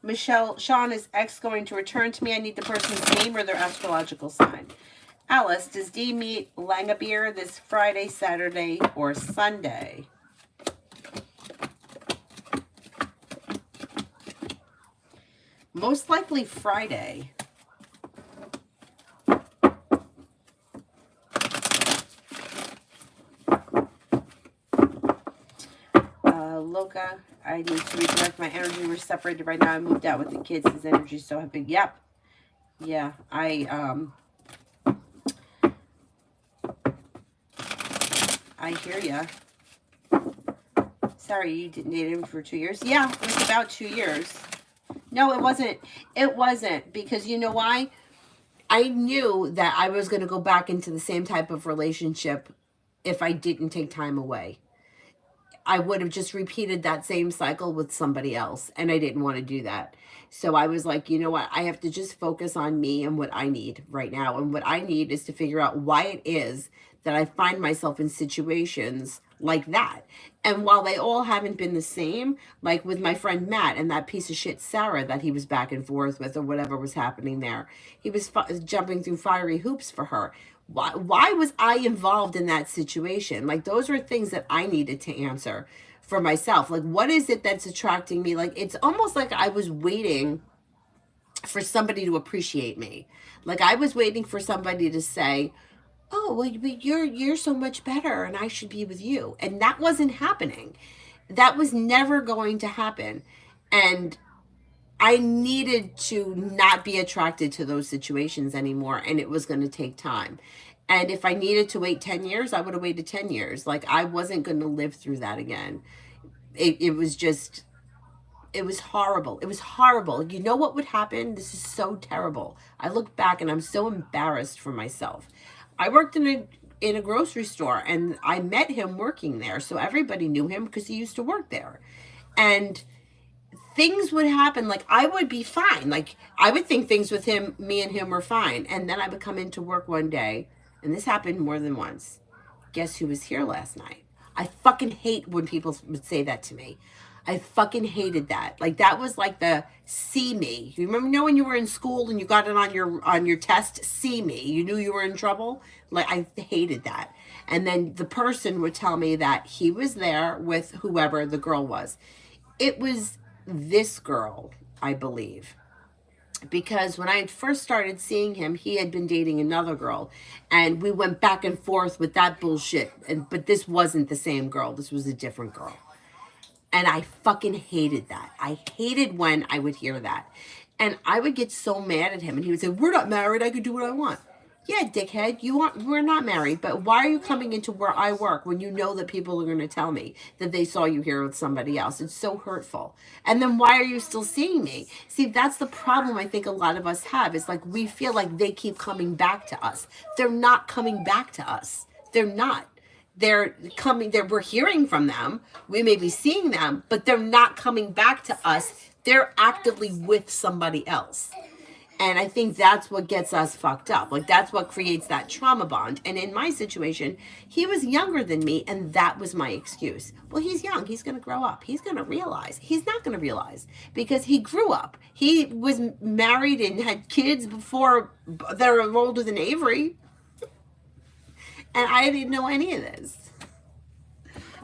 Michelle, Sean, is X going to return to me? I need the person's name or their astrological sign. Alice, does D meet Langabeer this Friday, Saturday, or Sunday? Most likely Friday. Loca, I need to redirect my energy. We're separated right now. I moved out with the kids. His energy is so big. Yep. Yeah, I hear ya. Sorry, you didn't date him for 2 years? Yeah, it was about 2 years. No, it wasn't. It wasn't, because you know why? I knew that I was going to go back into the same type of relationship if I didn't take time away. I would have just repeated that same cycle with somebody else, and I didn't want to do that. So I was like, you know what? I have to just focus on me and what I need right now. And what I need is to figure out why it is that I find myself in situations like that. And while they all haven't been the same, like with my friend Matt and that piece of shit Sarah that he was back and forth with, or whatever was happening there, he was jumping through fiery hoops for her. Why was I involved in that situation? Like, those are things that I needed to answer for myself. Like, what is it that's attracting me? Like, it's almost like I was waiting for somebody to appreciate me. Like, I was waiting for somebody to say, oh, well, you're so much better and I should be with you. And that wasn't happening. That was never going to happen. And I needed to not be attracted to those situations anymore, and it was going to take time. And if I needed to wait 10 years, I would have waited 10 years. Like, I wasn't going to live through that again. It was just, it was horrible. It was horrible. You know what would happen? This is so terrible. I look back and I'm so embarrassed for myself. I worked in a grocery store, and I met him working there. So everybody knew him because he used to work there. And things would happen. Like, I would be fine. Like, I would think things with him, me and him were fine. And then I would come into work one day, and this happened more than once. Guess who was here last night? I fucking hate when people would say that to me. I fucking hated that. Like, that was like the see me. You remember when you were in school and you got it on your test, see me. You knew you were in trouble? Like, I hated that. And then the person would tell me that he was there with whoever the girl was. It was this girl, I believe, because when I first started seeing him, he had been dating another girl, and we went back and forth with that bullshit. But this wasn't the same girl. This was a different girl. And I fucking hated that. I hated when I would hear that. And I would get so mad at him, and he would say, we're not married. I could do what I want. Yeah, dickhead, we're not married, but why are you coming into where I work when you know that people are going to tell me that they saw you here with somebody else? It's so hurtful. And then why are you still seeing me? See, that's the problem I think a lot of us have. It's like we feel like they keep coming back to us. They're not coming back to us. They're not. They're coming, we're hearing from them. We may be seeing them, but they're not coming back to us. They're actively with somebody else. And I think that's what gets us fucked up. Like, that's what creates that trauma bond. And in my situation, he was younger than me, and that was my excuse. Well, he's young. He's going to grow up. He's going to realize. He's not going to realize because he grew up. He was married and had kids before they're older than Avery. And I didn't know any of this.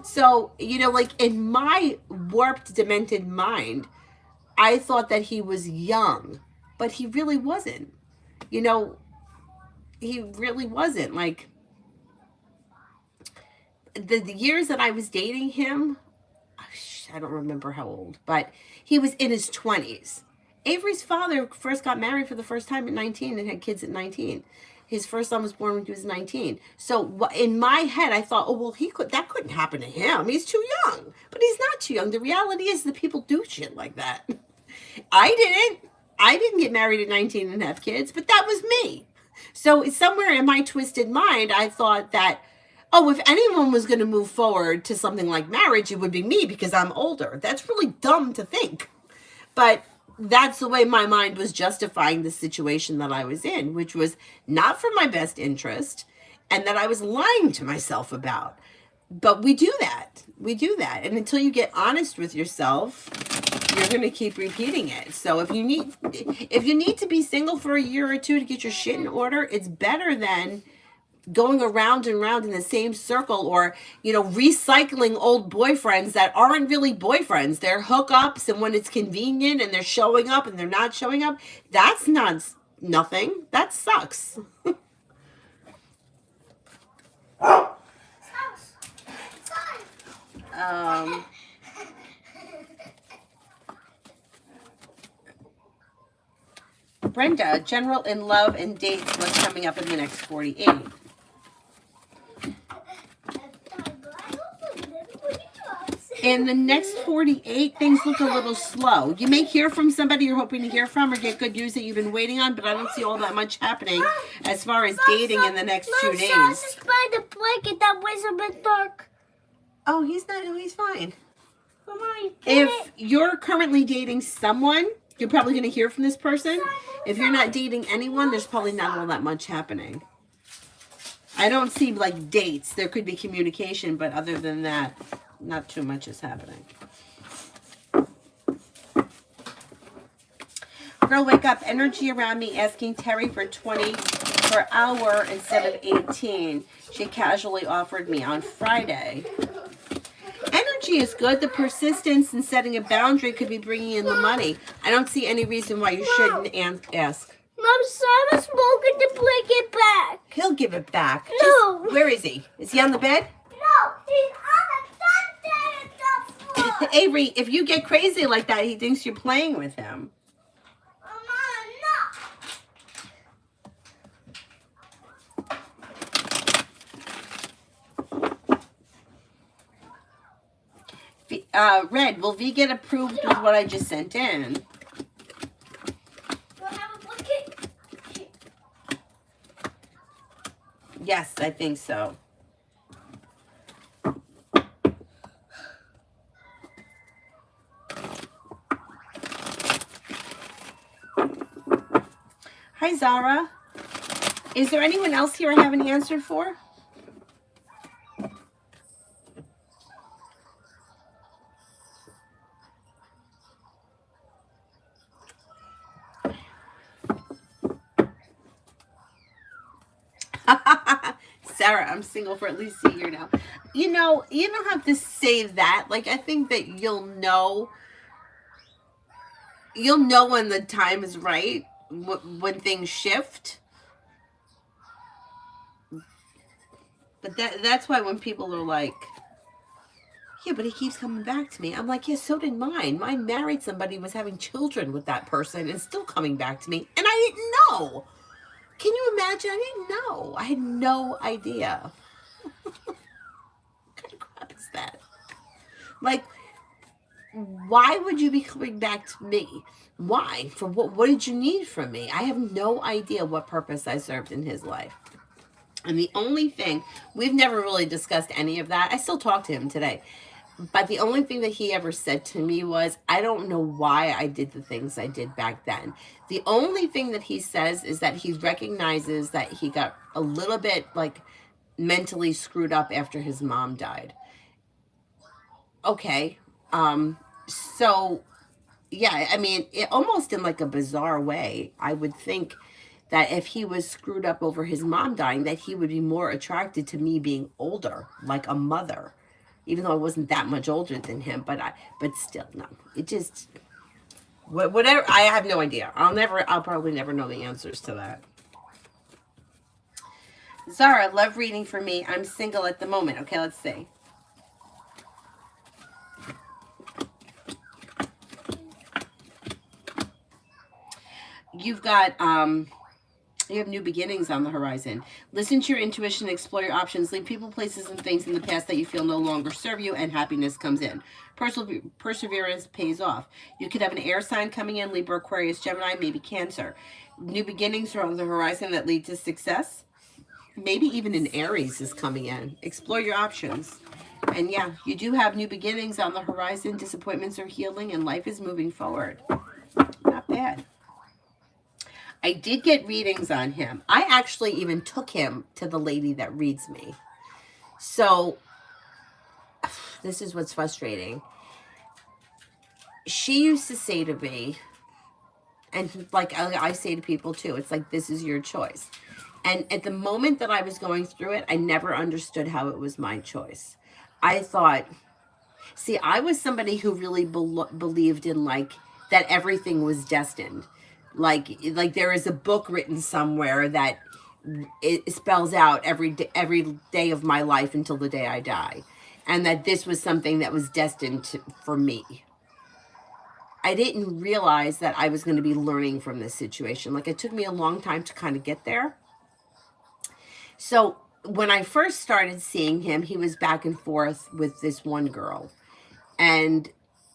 So, like, in my warped, demented mind, I thought that he was young. But he really wasn't. He really wasn't. Like, the years that I was dating him, I don't remember how old, but he was in his 20s. Avery's father first got married for the first time at 19 and had kids at 19. His first son was born when he was 19. So in my head, I thought, oh, well, that couldn't happen to him. He's too young. But he's not too young. The reality is that people do shit like that. I didn't get married at 19 and have kids, but that was me. So somewhere in my twisted mind, I thought that, oh, if anyone was going to move forward to something like marriage, it would be me because I'm older. That's really dumb to think. But that's the way my mind was justifying the situation that I was in, which was not for my best interest and that I was lying to myself about. But we do that. We do that. And until you get honest with yourself, you're going to keep repeating it. So if you need to be single for a year or two to get your shit in order, it's better than going around and around in the same circle, or, you know, recycling old boyfriends that aren't really boyfriends. They're hookups, and when it's convenient and they're showing up and they're not showing up, that's not nothing. That sucks. Brenda, general in love and dates, what's coming up in the next 48? In the next 48, things look a little slow. You may hear from somebody you're hoping to hear from or get good news that you've been waiting on, but I don't see all that much happening as far as dating in the next 2 days. Just by the blanket that was a bit dark. Oh, he's fine. Come on, If you're currently dating someone, you're probably going to hear from this person. If you're not dating anyone, there's probably not all that much happening. I don't see, like, dates. There could be communication, but other than that, not too much is happening. Girl, wake up. Energy around me asking Terry for 20 per hour instead of 18. She casually offered me on Friday. Energy is good. The persistence in setting a boundary could be bringing in the money. I don't see any reason why you shouldn't ask. Mom, Simon's smoking the blanket back. He'll give it back. No. Where is he? Is he on the bed? No, he's on the floor. Avery, if you get crazy like that, he thinks you're playing with him. Red, will V get approved with what I just sent in? Yes, I think so. Hi, Zara. Is there anyone else here I haven't answered for? Sarah, I'm single for at least a year now. You know, you don't have to say that. Like, I think that you'll know when the time is right, when things shift. But that's why when people are like, yeah, but he keeps coming back to me. I'm like, yeah, so did mine. Mine married somebody, was having children with that person, and still coming back to me. And I didn't know. Can you imagine? I didn't know. I had no idea. What kind of crap is that? Like, why would you be coming back to me? Why? For what did you need from me? I have no idea what purpose I served in his life. And the only thing, we've never really discussed any of that. I still talk to him today. But the only thing that he ever said to me was, I don't know why I did the things I did back then. The only thing that he says is that he recognizes that he got a little bit, like, mentally screwed up after his mom died. Okay. So, yeah, I mean, almost in, like, a bizarre way, I would think that if he was screwed up over his mom dying, that he would be more attracted to me being older, like a mother. Even though I wasn't that much older than him, but still, no. It just, whatever. I have no idea. I'll probably never know the answers to that. Zara, love reading for me. I'm single at the moment. Okay, let's see. You've got, you have new beginnings on the horizon. Listen to your intuition, explore your options, leave people, places, and things in the past that you feel no longer serve you, and happiness comes in. Perseverance pays off. You could have an air sign coming in, Libra, Aquarius, Gemini, maybe Cancer. New beginnings are on the horizon that lead to success. Maybe even an Aries is coming in. Explore your options. And yeah, you do have new beginnings on the horizon. Disappointments are healing, and life is moving forward. bad. I did get readings on him. I actually even took him to the lady that reads me. So, this is what's frustrating. She used to say to me, and like I say to people too, it's like, this is your choice. And at the moment that I was going through it, I never understood how it was my choice. I thought, see, I was somebody who really believed in like that everything was destined. Like there is a book written somewhere that it spells out every day of my life until the day I die, and that this was something that was destined for me. I didn't realize that I was going to be learning from this situation. Like, it took me a long time to kind of get there. So when I first started seeing him, he was back and forth with this one girl, and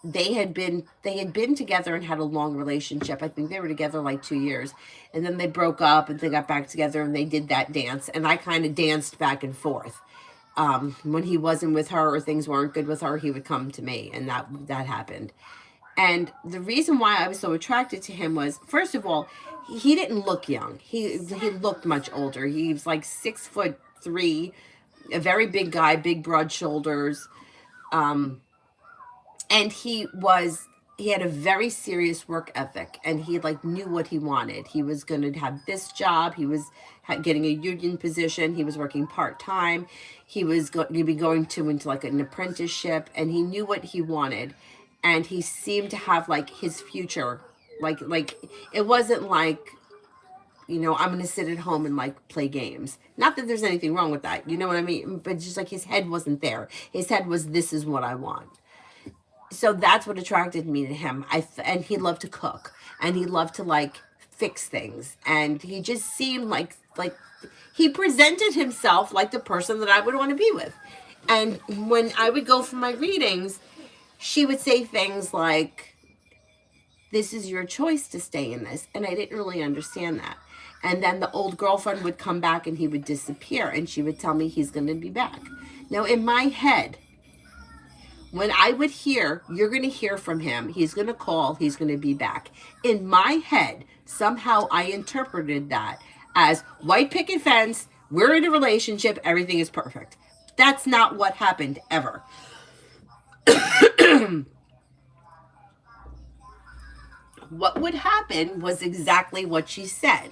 they had been together and had a long relationship. I think they were together like 2 years, and then they broke up and they got back together and they did that dance, and I kind of danced back and forth. When he wasn't with her or things weren't good with her, he would come to me, and that happened. And the reason why I was so attracted to him was, first of all, he didn't look young. He looked much older. He was like 6'3", a very big guy, big broad shoulders. And he had a very serious work ethic, and he like knew what he wanted. He was going to have this job. He was getting a union position. He was working part-time. He was going to be going into like an apprenticeship, and he knew what he wanted. And he seemed to have like his future, like it wasn't like, you know, I'm going to sit at home and like play games. Not that there's anything wrong with that. You know what I mean? But just like his head wasn't there. His head was, this is what I want. So that's what attracted me to him. And he loved to cook, and he loved to like fix things. And he just seemed like he presented himself like the person that I would want to be with. And when I would go for my readings, she would say things like, this is your choice to stay in this. And I didn't really understand that. And then the old girlfriend would come back and he would disappear, and she would tell me he's going to be back. Now in my head, when I would hear, you're going to hear from him, he's going to call, he's going to be back. In my head, somehow I interpreted that as white picket fence, we're in a relationship, everything is perfect. That's not what happened ever. What would happen was exactly what she said.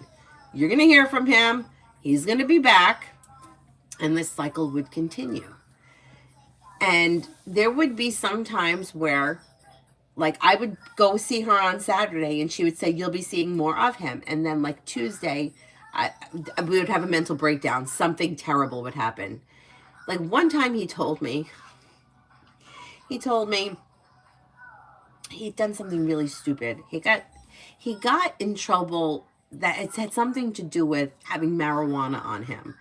You're going to hear from him, he's going to be back, and this cycle would continue. And there would be some times where, like, I would go see her on Saturday, and she would say, you'll be seeing more of him. And then, like, Tuesday, we would have a mental breakdown. Something terrible would happen. Like, one time he told me he'd done something really stupid. He got in trouble that it had something to do with having marijuana on him.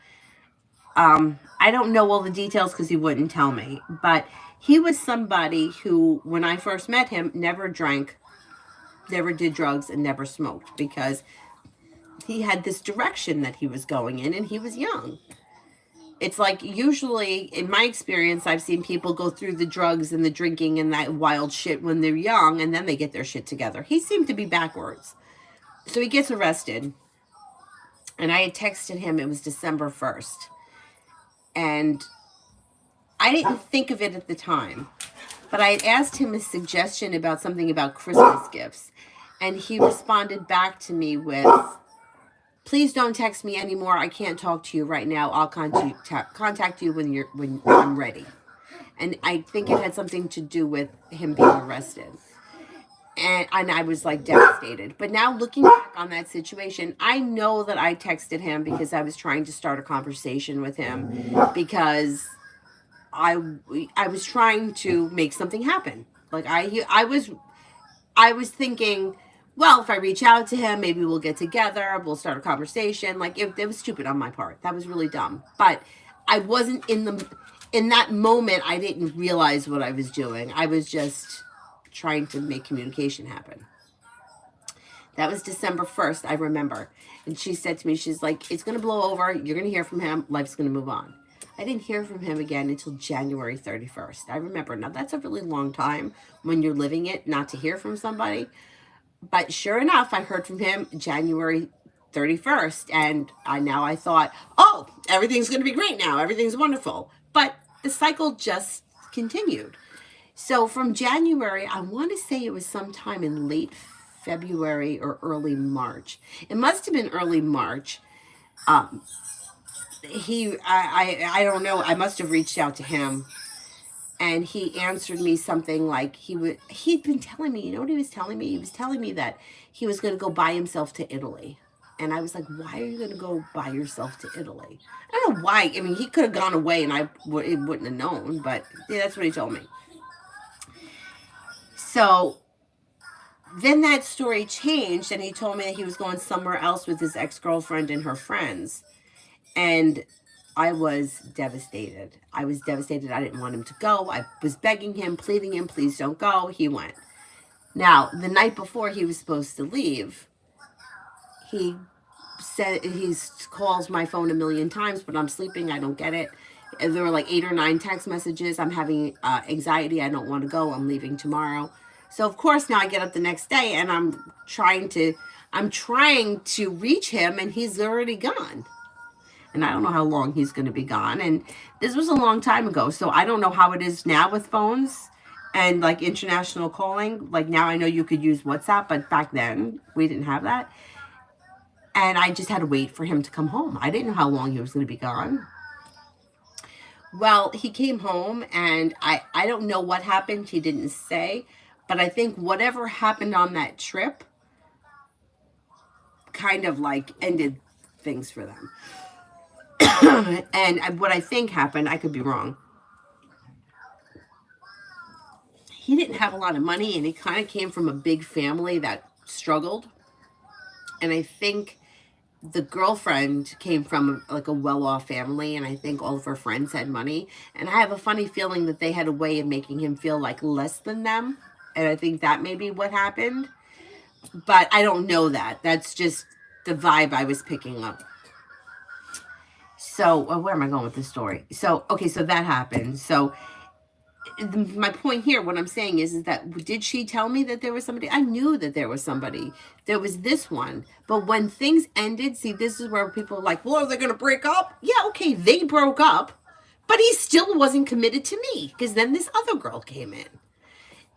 I don't know all the details because he wouldn't tell me, but he was somebody who, when I first met him, never drank, never did drugs, and never smoked, because he had this direction that he was going in, and he was young. It's like, usually, in my experience, I've seen people go through the drugs and the drinking and that wild shit when they're young, and then they get their shit together. He seemed to be backwards. So he gets arrested, and I had texted him, it was December 1st. And I didn't think of it at the time, but I had asked him a suggestion about something about Christmas gifts, and he responded back to me with, please don't text me anymore. I can't talk to you right now. I'll contact you when I'm ready. And I think it had something to do with him being arrested. And I was like devastated. But now looking back on that situation, I know that I texted him because I was trying to start a conversation with him, because I was trying to make something happen. Like I was thinking, well, if I reach out to him, maybe we'll get together, we'll start a conversation. Like, it was stupid on my part. That was really dumb. But I wasn't in that moment, I didn't realize what I was doing. I was just trying to make communication happen. That was December 1st, I remember. And she said to me, she's like, it's going to blow over. You're going to hear from him. Life's going to move on. I didn't hear from him again until January 31st. I remember. Now, that's a really long time when you're living it, not to hear from somebody. But sure enough, I heard from him January 31st. And now I thought, oh, everything's going to be great now. Everything's wonderful. But the cycle just continued. So from January, I want to say it was sometime in late February or early March. It must have been early March. Um, I don't know. I must have reached out to him, and he answered me something like he'd been telling me, you know what he was telling me? He was telling me that he was going to go by himself to Italy. And I was like, why are you going to go by yourself to Italy? I don't know why. I mean, he could have gone away and it wouldn't have known, but yeah, that's what he told me. So then that story changed, and he told me that he was going somewhere else with his ex-girlfriend and her friends. And I was devastated. I was devastated. I didn't want him to go. I was begging him, pleading him, please don't go. He went. Now, the night before he was supposed to leave, he said, he calls my phone a million times, but I'm sleeping. I don't get it. And there were like 8 or 9 text messages. I'm having anxiety. I don't want to go. I'm leaving tomorrow. So of course now I get up the next day and I'm trying to reach him, and he's already gone. And I don't know how long he's going to be gone. And this was a long time ago. So I don't know how it is now with phones and like international calling. Like now I know you could use WhatsApp, but back then we didn't have that. And I just had to wait for him to come home. I didn't know how long he was going to be gone. Well, he came home, and I don't know what happened. He didn't say. But I think whatever happened on that trip kind of like ended things for them. And what I think happened, I could be wrong. He didn't have a lot of money, and he kind of came from a big family that struggled. And I think the girlfriend came from like a well-off family, and I think all of her friends had money. And I have a funny feeling that they had a way of making him feel like less than them. And I think that may be what happened. But I don't know that. That's just the vibe I was picking up. So, where am I going with this story? So, okay, so that happened. So, my point here, what I'm saying is that did she tell me that there was somebody? I knew that there was somebody. There was this one. But when things ended, see, this is where people are like, well, are they going to break up? Yeah, okay, they broke up. But he still wasn't committed to me, because then this other girl came in.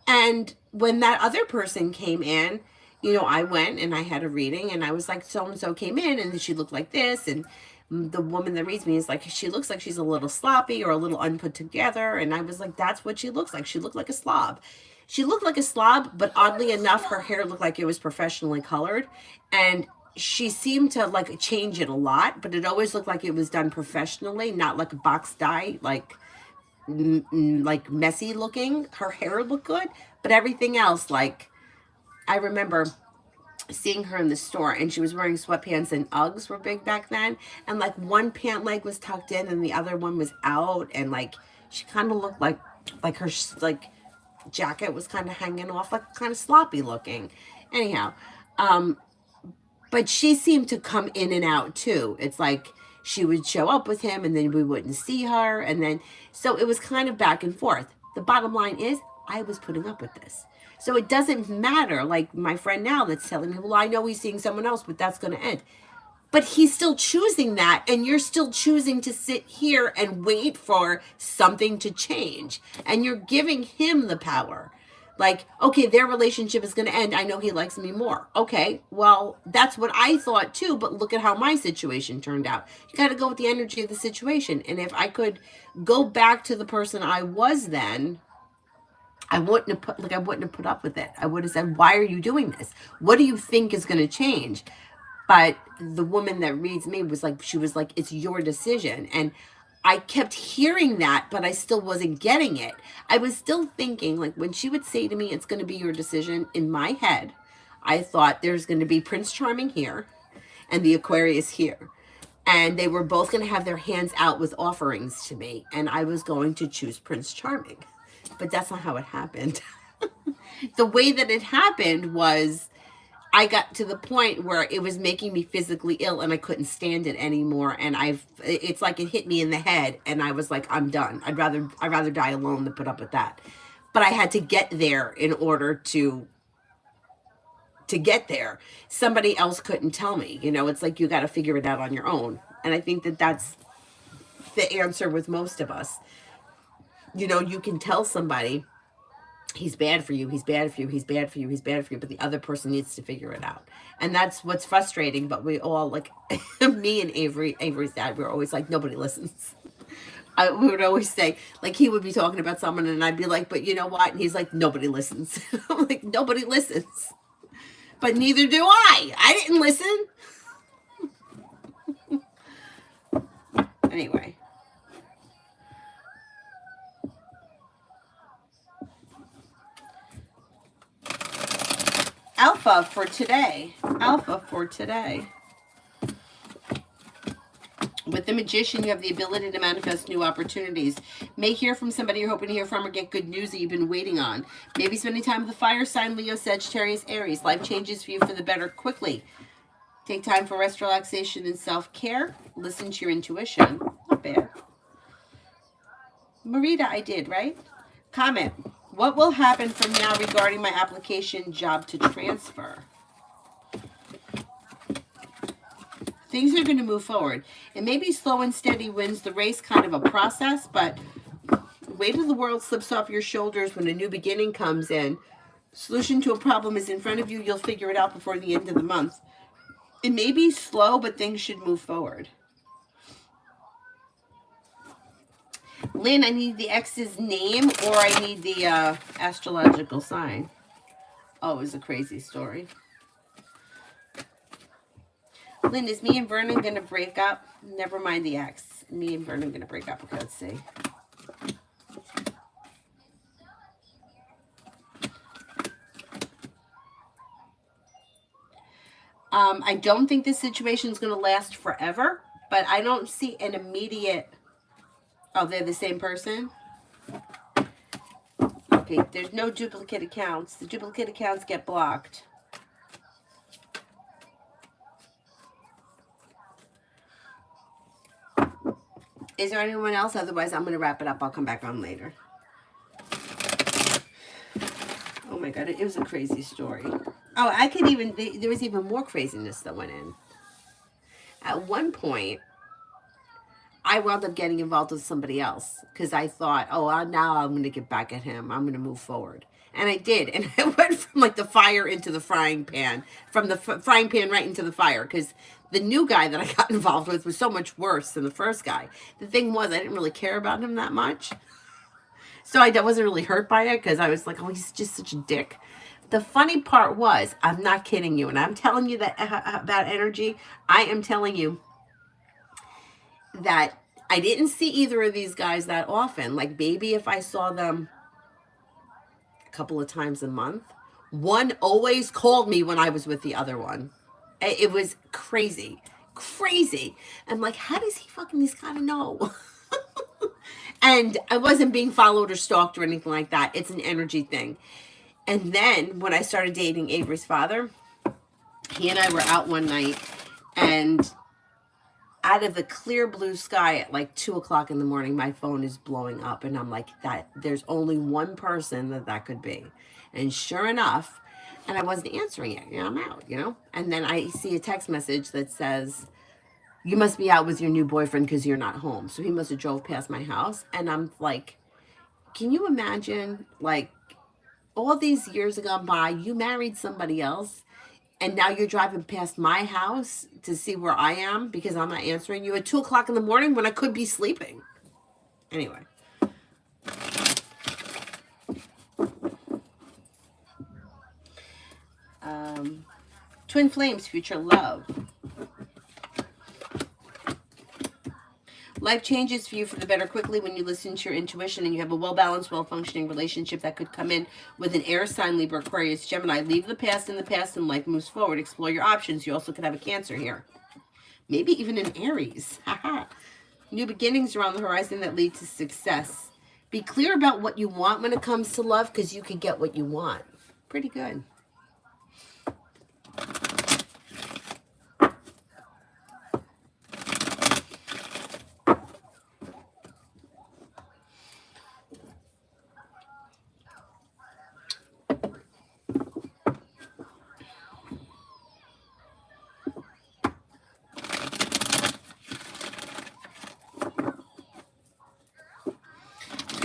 And when that other person came in, I went and I had a reading, and I was like, so-and-so came in, and she looked like this, and the woman that reads me is like, she looks like she's a little sloppy or a little unput together. And I was like, that's what she looks like. She looked like a slob. She looked like a slob, but oddly enough, her hair looked like it was professionally colored. And she seemed to like change it a lot, but it always looked like it was done professionally, not like a box dye, like messy looking. Her hair looked good, but everything else, like, I remember seeing her in the store, and she was wearing sweatpants, and Uggs were big back then, and like one pant leg was tucked in and the other one was out, and like she kind of looked like her like jacket was kind of hanging off, like kind of sloppy looking. Anyhow, but she seemed to come in and out too. It's like she would show up with him, and then we wouldn't see her, and then so it was kind of back and forth. The bottom line is, I was putting up with this. So it doesn't matter, like my friend now that's telling me, well, I know he's seeing someone else, but that's going to end. But he's still choosing that, and you're still choosing to sit here and wait for something to change. And you're giving him the power. Like, okay, their relationship is going to end. I know he likes me more. Okay, well, that's what I thought too, but look at how my situation turned out. You got to go with the energy of the situation. And if I could go back to the person I was then, I wouldn't have put up with it. I would have said, why are you doing this? What do you think is going to change? But the woman that reads me was like, it's your decision. And I kept hearing that, but I still wasn't getting it. I was still thinking, like, when she would say to me, it's going to be your decision, in my head, I thought there's going to be Prince Charming here and the Aquarius here. And they were both going to have their hands out with offerings to me. And I was going to choose Prince Charming. But that's not how it happened. The way that it happened was I got to the point where it was making me physically ill, and I couldn't stand it anymore. And it's like it hit me in the head, and I was like, I'm done. I'd rather die alone than put up with that. But I had to get there in order to to get there. Somebody else couldn't tell me. You know, it's like you got to figure it out on your own. And I think that that's the answer with most of us. You know, you can tell somebody, he's bad for you, he's bad for you, he's bad for you, he's bad for you, but the other person needs to figure it out. And that's what's frustrating. But we all, like, me and Avery's dad, we were always like, nobody listens. We would always say, like, he would be talking about someone and I'd be like, but you know what? And he's like, nobody listens. I'm like, nobody listens. But neither do I. I didn't listen. Anyway. Alpha for today. Alpha for today. With the Magician, you have the ability to manifest new opportunities. May hear from somebody you're hoping to hear from or get good news that you've been waiting on. Maybe spending time with the fire sign, Leo, Sagittarius, Aries. Life changes for you for the better quickly. Take time for rest, relaxation, and self-care. Listen to your intuition. Not bad. Marita, I did, right? Comment. What will happen from now regarding my application job to transfer? Things are going to move forward. It may be slow and steady wins the race, kind of a process, but weight of the world slips off your shoulders when a new beginning comes in. Solution to a problem is in front of you. You'll figure it out before the end of the month. It may be slow, but things should move forward. Lynn, I need the ex's name or I need the astrological sign. Oh, it was a crazy story. Lynn, is me and Vernon going to break up? Never mind the ex. Me and Vernon going to break up. Okay, let's see. I don't think this situation is going to last forever, but I don't see an immediate... Oh, they're the same person? Okay, there's no duplicate accounts. The duplicate accounts get blocked. Is there anyone else? Otherwise, I'm going to wrap it up. I'll come back on later. Oh my God, it was a crazy story. Oh, I could even, there was even more craziness that went in. At one point, I wound up getting involved with somebody else because I thought, oh, now I'm going to get back at him. I'm going to move forward. And I did. And I went from like the fire into the frying pan, from the frying pan right into the fire, because the new guy that I got involved with was so much worse than the first guy. The thing was, I didn't really care about him that much. So I wasn't really hurt by it because I was like, oh, he's just such a dick. The funny part was, I'm not kidding you. And I'm telling you that about energy. I am telling you that I didn't see either of these guys that often. Like maybe if I saw them a couple of times a month. One always called me when I was with the other one. It was crazy. Crazy. I'm like, how does he fucking, he's gotta know. And I wasn't being followed or stalked or anything like that. It's an energy thing. And then when I started dating Avery's father, he and I were out one night, and out of the clear blue sky at like 2 o'clock in the morning, my phone is blowing up. And I'm like, that there's only one person that could be. And sure enough, and I wasn't answering it. You know, I'm out, you know. And then I see a text message that says, you must be out with your new boyfriend because you're not home. So he must have drove past my house. And I'm like, can you imagine, like, all these years have gone by, you married somebody else, and now you're driving past my house to see where I am because I'm not answering you at 2 o'clock in the morning when I could be sleeping. Anyway. Twin Flames, future love. Life changes for you for the better quickly when you listen to your intuition and you have a well-balanced, well-functioning relationship that could come in with an air sign, Libra, Aquarius, Gemini. Leave the past in the past and life moves forward. Explore your options. You also could have a Cancer here. Maybe even an Aries. New beginnings are on the horizon that lead to success. Be clear about what you want when it comes to love because you can get what you want. Pretty good.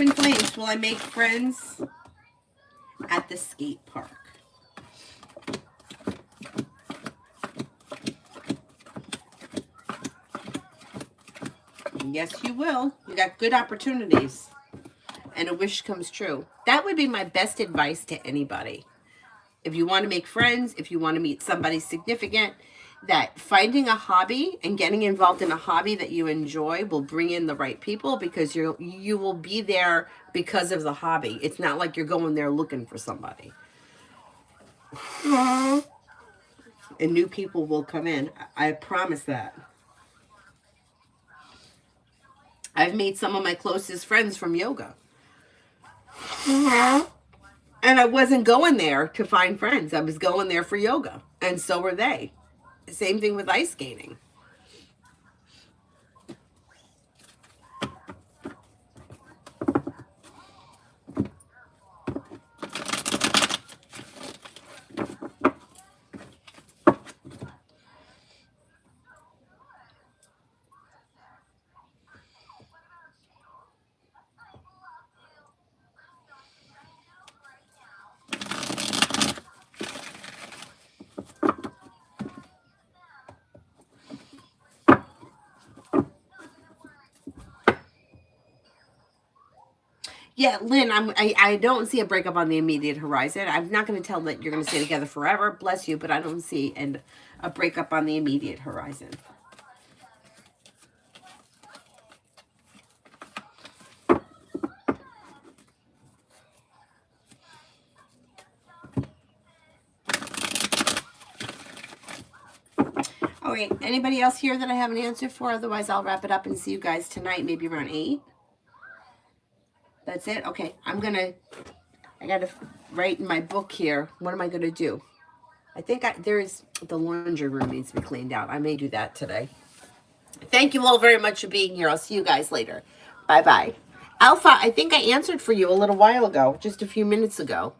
Open flames. Will I make friends at the skate park? Yes, you will. You got good opportunities. And a wish comes true. That would be my best advice to anybody. If you want to make friends, if you want to meet somebody significant, that finding a hobby and getting involved in a hobby that you enjoy will bring in the right people, because you will be there because of the hobby. It's not like you're going there looking for somebody. And new people will come in. I promise that. I've made some of my closest friends from yoga. And I wasn't going there to find friends. I was going there for yoga. And so were they. Same thing with ice skating. Yeah, Lynn, I don't see a breakup on the immediate horizon. I'm not going to tell that you're going to stay together forever. Bless you, but I don't see a breakup on the immediate horizon. All right, anybody else here that I have an answer for? Otherwise, I'll wrap it up and see you guys tonight, maybe around 8. That's it? Okay, I got to write in my book here. What am I going to do? I think the laundry room needs to be cleaned out. I may do that today. Thank you all very much for being here. I'll see you guys later. Bye-bye. Alpha, I think I answered for you a little while ago, just a few minutes ago.